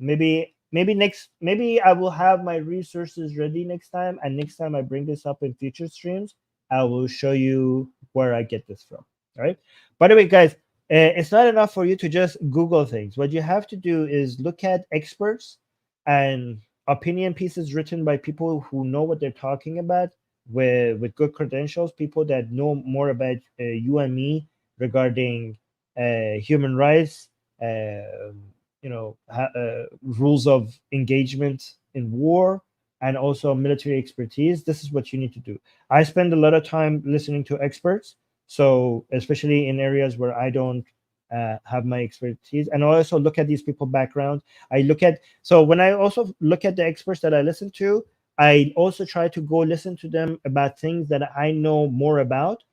Maybe I will have my resources ready next time, and next time I bring this up in future streams, I will show you where I get this from. All right. By the way, guys, it's not enough for you to just Google things. What you have to do is look at experts and opinion pieces written by people who know what they're talking about with good credentials, people that know more about you and me regarding human rights, rules of engagement in war, and also military expertise. This is what you need to do. I spend a lot of time listening to experts, so especially in areas where I don't have my expertise, and I also look at these people's background. So when I also look at the experts that I listen to, I also try to go listen to them about things that I know more about,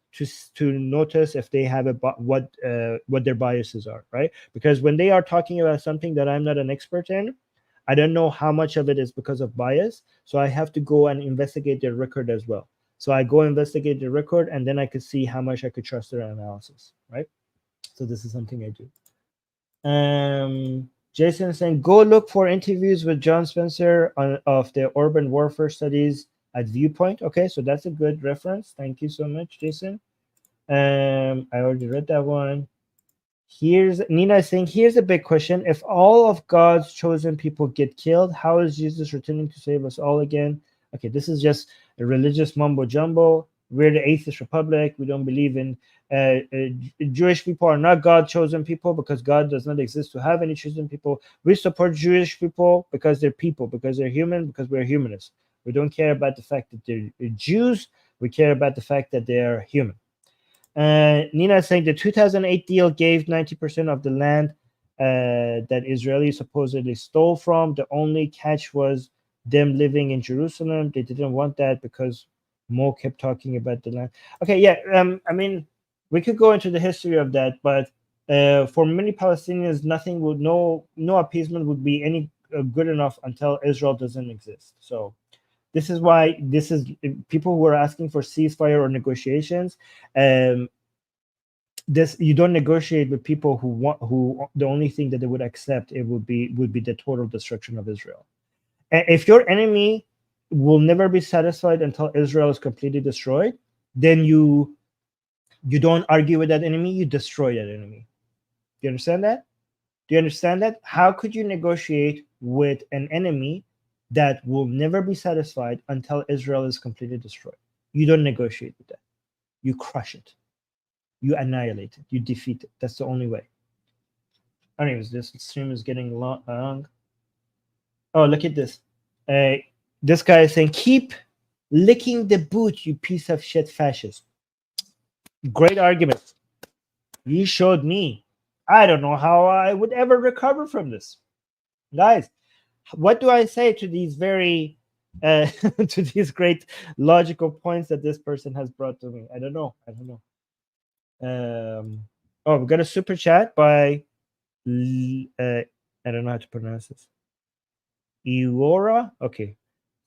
to notice if they have what their biases are, right? Because when they are talking about something that I'm not an expert in, I don't know how much of it is because of bias, so I have to go and investigate their record as well. So I go investigate the record, and then I could see how much I could trust their analysis, right? So this is something I do. Jason is saying, go look for interviews with John Spencer of the urban warfare studies at Viewpoint. Okay, so that's a good reference. Thank you so much, Jason. I already read that one. Here's Nina saying, here's a big question. If all of God's chosen people get killed, how is Jesus returning to save us all again? Okay, this is just a religious mumbo jumbo. We're the Atheist Republic. We don't believe in Jewish people are not God chosen people, because God does not exist to have any chosen people. We support Jewish people because they're people, because they're human, because we're humanists. We don't care about the fact that they're Jews. We care about the fact that they are human. Nina is saying the 2008 deal gave 90% of the land that Israelis supposedly stole from. The only catch was them living in Jerusalem. They didn't want that because Mo kept talking about the land. Okay, yeah. I mean, we could go into the history of that, but for many Palestinians, no appeasement would be any good enough until Israel doesn't exist. So this is why people who are asking for ceasefire or negotiations. You don't negotiate with people who the only thing that they would accept would be the total destruction of Israel. If your enemy will never be satisfied until Israel is completely destroyed, then you don't argue with that enemy, you destroy that enemy. Do you understand that? Do you understand that? How could you negotiate with an enemy that will never be satisfied until Israel is completely destroyed? You don't negotiate with that. You crush it. You annihilate it. You defeat it. That's the only way. Anyways, this stream is getting long. Oh, look at this. This guy is saying, keep licking the boot, you piece of shit fascist. Great argument. You showed me. I don't know how I would ever recover from this. Guys, what do I say to these very to these great logical points that this person has brought to me? I don't know. Oh, we got a super chat by I don't know how to pronounce this. Iora. Okay.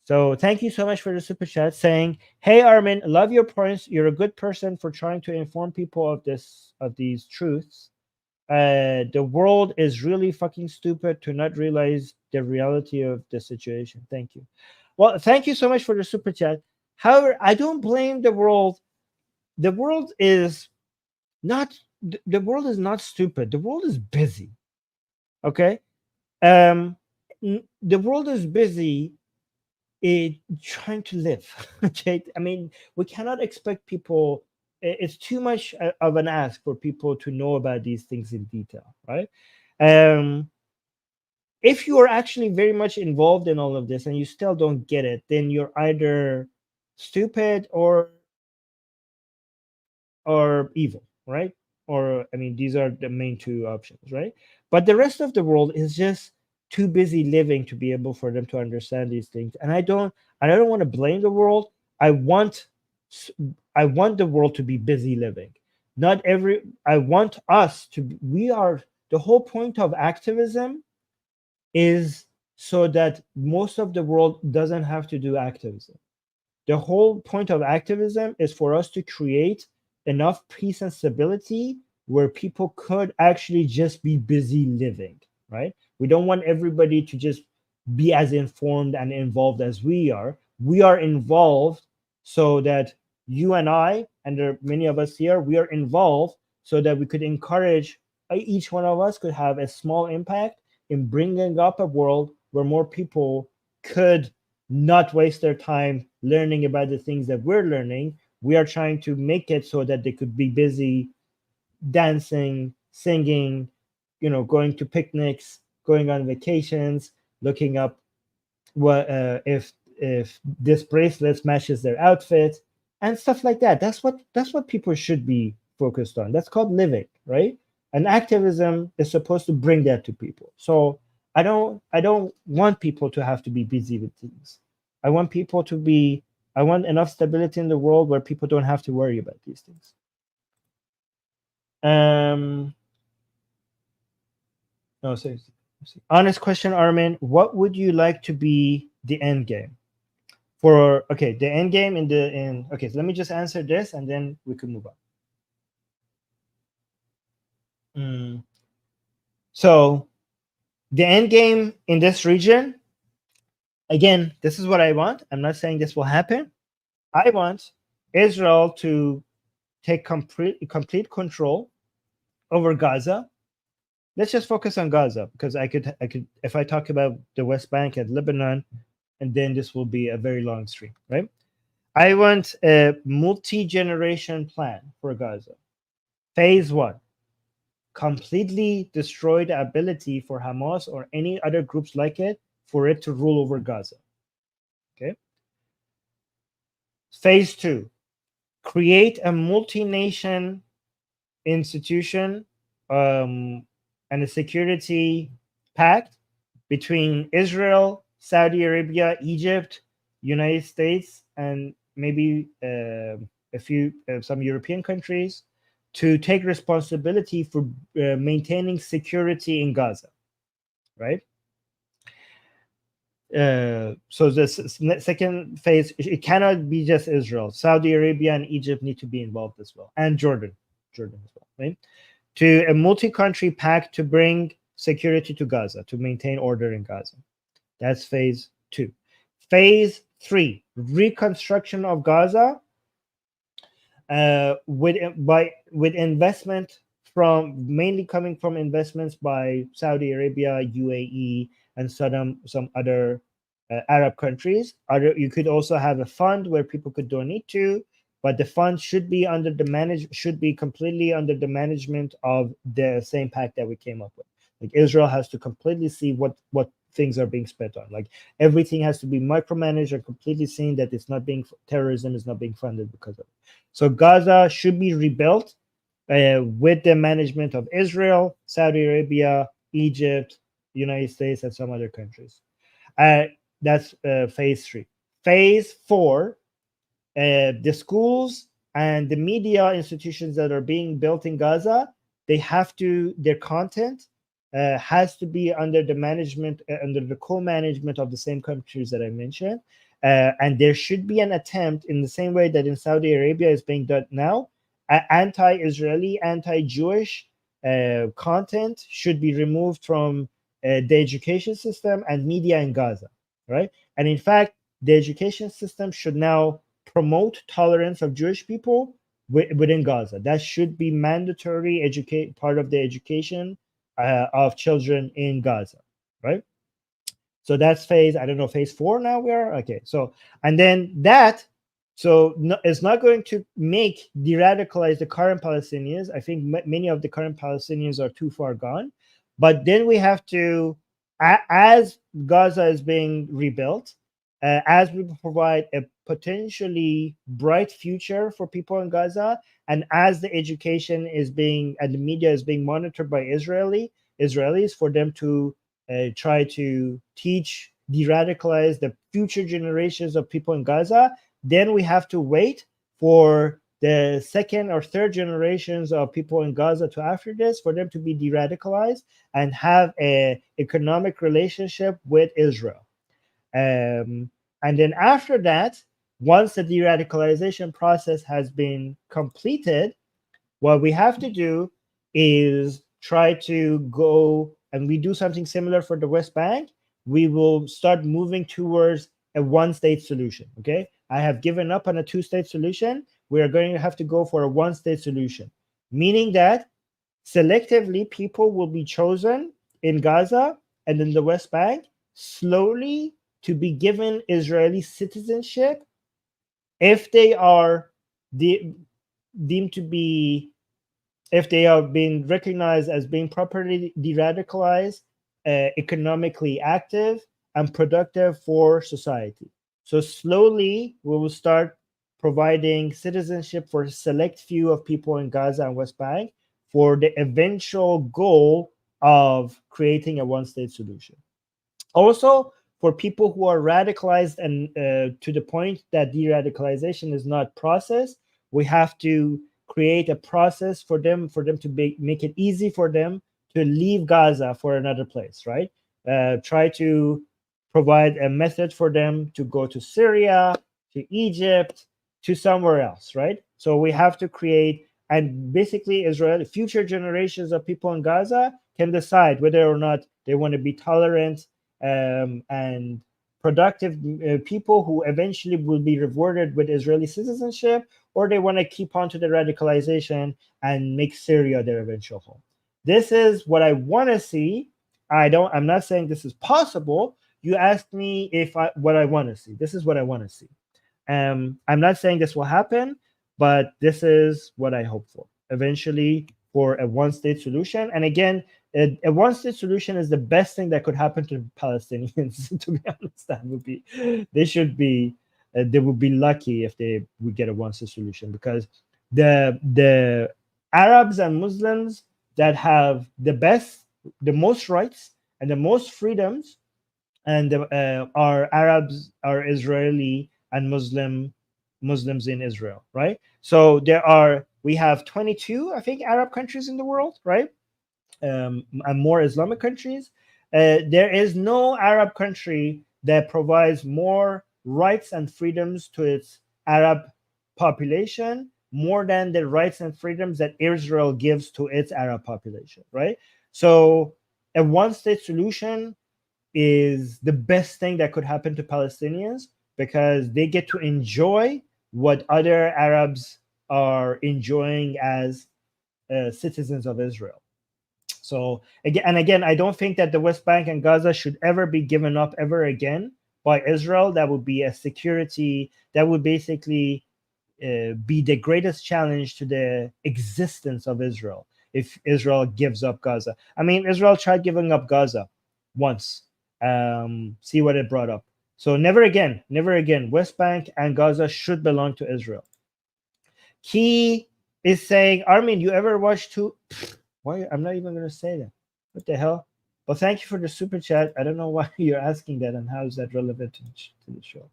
So thank you so much for the super chat saying, "Hey Armin, love your points. You're a good person for trying to inform people of these truths. The world is really fucking stupid to not realize the reality of the situation." Thank you. Well, thank you so much for the super chat. However, I don't blame the world. The world is not stupid. The world is busy. Okay. The world is busy trying to live. Okay. I mean, we cannot expect people. It's too much of an ask for people to know about these things in detail, right? If you are actually very much involved in all of this and you still don't get it, then you're either stupid or evil, right? Or I mean, these are the main two options, right? But the rest of the world is just too busy living to be able for them to understand these things. And I don't want to blame the world. I want the world to be busy living. I want us to. We are the whole point of activism is so that most of the world doesn't have to do activism. The whole point of activism is for us to create enough peace and stability where people could actually just be busy living, right? We don't want everybody to just be as informed and involved as we are. We are involved so that you and I, and there are many of us here, we are involved so that we could encourage, each one of us could have a small impact in bringing up a world where more people could not waste their time learning about the things that we're learning. We are trying to make it so that they could be busy dancing, singing, going to picnics, going on vacations, looking up what if this bracelet matches their outfit and stuff like that. That's what people should be focused on. That's called living, right? And activism is supposed to bring that to people. So I don't want people to have to be busy with things. I want enough stability in the world where people don't have to worry about these things. No, seriously. Honest question, Armin. What would you like to be the end game? The end game so let me just answer this and then we can move on. So the end game in this region, again, this is what I want. I'm not saying this will happen. I want Israel to take complete control over Gaza. Let's just focus on Gaza because I could if I talk about the West Bank and Lebanon, and then this will be a very long stream, right? I want a multi-generation plan for Gaza. Phase 1, completely destroy the ability for Hamas or any other groups like it for it to rule over Gaza. Okay. Phase 2, create a multi-nation institution and a security pact between Israel, Saudi Arabia, Egypt, United States, and maybe some European countries to take responsibility for maintaining security in Gaza, right? So this second phase, it cannot be just Israel. Saudi Arabia and Egypt need to be involved as well, and Jordan as well, right? To a multi-country pact to bring security to Gaza, to maintain order in Gaza. That's phase 2. Phase 3, reconstruction of Gaza with investment from mainly coming from investments by Saudi Arabia, UAE, and some other Arab countries. You could also have a fund where people could donate to, but the fund should be completely under the management of the same pact that we came up with. Like Israel has to completely see what things are being spent on. Like everything has to be micromanaged and completely seen that terrorism is not being funded because of it. So Gaza should be rebuilt with the management of Israel, Saudi Arabia, Egypt, United States, and some other countries. That's phase 3. Phase 4, the schools and the media institutions that are being built in Gaza, their content has to be under the management, under the co-management of the same countries that I mentioned. And there should be an attempt, in the same way that in Saudi Arabia is being done now, anti-Israeli, anti-Jewish content should be removed from the education system and media in Gaza, right? And in fact, the education system should now promote tolerance of Jewish people within Gaza. That should be mandatory part of the education of children in Gaza, right? So that's phase 4 now we are? Okay, so, and then it's not going to de-radicalize the current Palestinians. I think many of the current Palestinians are too far gone. But then we have to, as Gaza is being rebuilt, as we provide a potentially bright future for people in Gaza, and as the education and the media is being monitored by Israelis for them to try to teach, de-radicalize the future generations of people in Gaza, then we have to wait for the second or third generations of people in Gaza to after this, for them to be de-radicalized and have an economic relationship with Israel. And then after that, once the de-radicalization process has been completed, what we have to do is try to go, and we do something similar for the West Bank. We will start moving towards a one-state solution, okay? I have given up on a two-state solution. We are going to have to go for a one-state solution, meaning that selectively people will be chosen in Gaza and in the West Bank slowly to be given Israeli citizenship if they are deemed to be, if they are being recognized as being properly de-radicalized, economically active, and productive for society. So slowly we will start providing citizenship for a select few of people in Gaza and West Bank for the eventual goal of creating a one-state solution. Also, for people who are radicalized and to the point that de-radicalization is not processed, we have to create a process for them to make it easy for them to leave Gaza for another place, right? Try to provide a method for them to go to Syria, to Egypt, to somewhere else, right? So we have to create, and basically Israel, future generations of people in Gaza can decide whether or not they want to be tolerant and productive people who eventually will be rewarded with Israeli citizenship, or they want to keep on to the radicalization and make Syria their eventual home. This is what I want to see. I'm not saying this is possible. You asked me what I want to see. This is what I want to see. I'm not saying this will happen, but this is what I hope for eventually, for a one-state solution. And again, a one-state solution is the best thing that could happen to Palestinians. To be honest, they would be lucky if they would get a one-state solution, because the Arabs and Muslims that have the most rights and the most freedoms, and are Arabs, are Israeli and Muslims in Israel, right? So we have 22, I think, Arab countries in the world, right? And more Islamic countries. There is no Arab country that provides more rights and freedoms to its Arab population more than the rights and freedoms that Israel gives to its Arab population, right? So a one-state solution is the best thing that could happen to Palestinians, because they get to enjoy what other Arabs are enjoying as citizens of Israel. So again, I don't think that the West Bank and Gaza should ever be given up ever again by Israel. That would be a security that would basically be the greatest challenge to the existence of Israel if Israel gives up Gaza. I mean, Israel tried giving up Gaza once. See what it brought up. So never again. West Bank and Gaza should belong to Israel. Key is saying, Armin, you ever watched Why? I'm not even going to say that. What the hell? But thank you for the super chat. I don't know why you're asking that and how is that relevant to the show.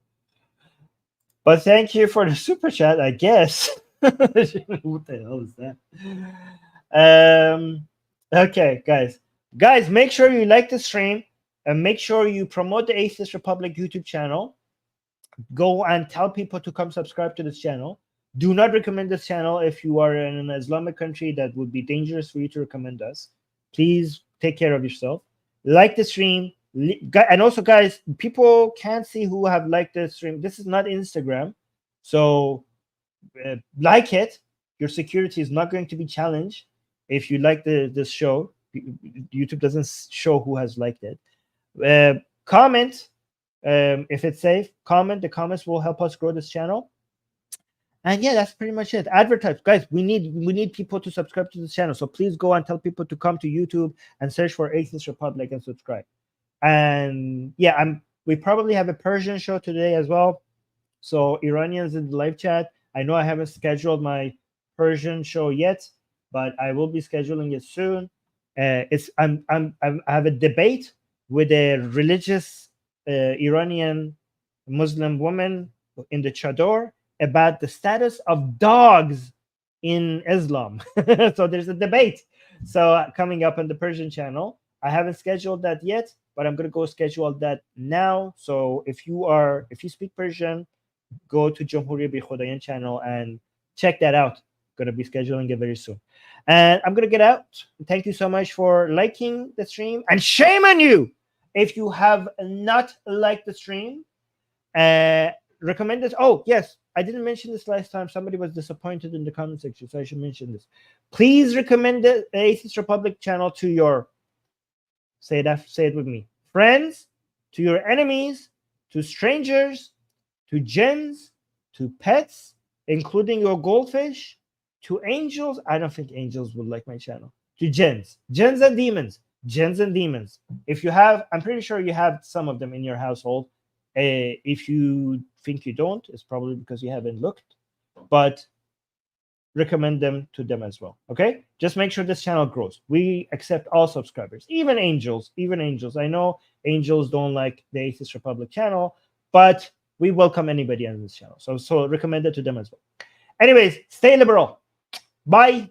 But thank you for the super chat, I guess. What the hell is that? Okay, guys. Guys, make sure you like the stream and make sure you promote the Atheist Republic YouTube channel. Go and tell people to come subscribe to this channel. Do not recommend this channel if you are in an Islamic country. That would be dangerous for you to recommend us. Please take care of yourself. Like the stream. And also, guys, people can't see who have liked the stream. This is not Instagram. So like it. Your security is not going to be challenged if you like this show. YouTube doesn't show who has liked it. Comment if it's safe. Comment. The comments will help us grow this channel. And yeah, that's pretty much it. Advertise, guys. We need people to subscribe to this channel. So please go and tell people to come to YouTube and search for Atheist Republic and subscribe. And yeah, we probably have a Persian show today as well. So Iranians in the live chat. I know I haven't scheduled my Persian show yet, but I will be scheduling it soon. I have a debate with a religious Iranian Muslim woman in the chador about the status of dogs in Islam. So there's a debate. So coming up on the Persian channel. I haven't scheduled that yet, but I'm going to go schedule that now. So if you speak Persian, go to Jamhuri Bi Khodayan channel and check that out. Going to be scheduling it very soon. And I'm going to get out. Thank you so much for liking the stream. And shame on you if you have not liked the stream. Recommend this. Oh, yes. I didn't mention this last time. Somebody was disappointed in the comment section, so I should mention this. Please recommend the Atheist Republic channel to your, say it with me, friends, to your enemies, to strangers, to gens, to pets, including your goldfish, to angels. I don't think angels would like my channel. To gens and demons. If you have, I'm pretty sure you have some of them in your household. If you think you don't, it's probably because you haven't looked, but recommend them to them as well. Okay, just make sure this channel grows. We accept all subscribers, even angels. I know angels don't like the Atheist Republic channel, but we welcome anybody on this channel. So recommend it to them as well. Anyways, stay liberal. Bye.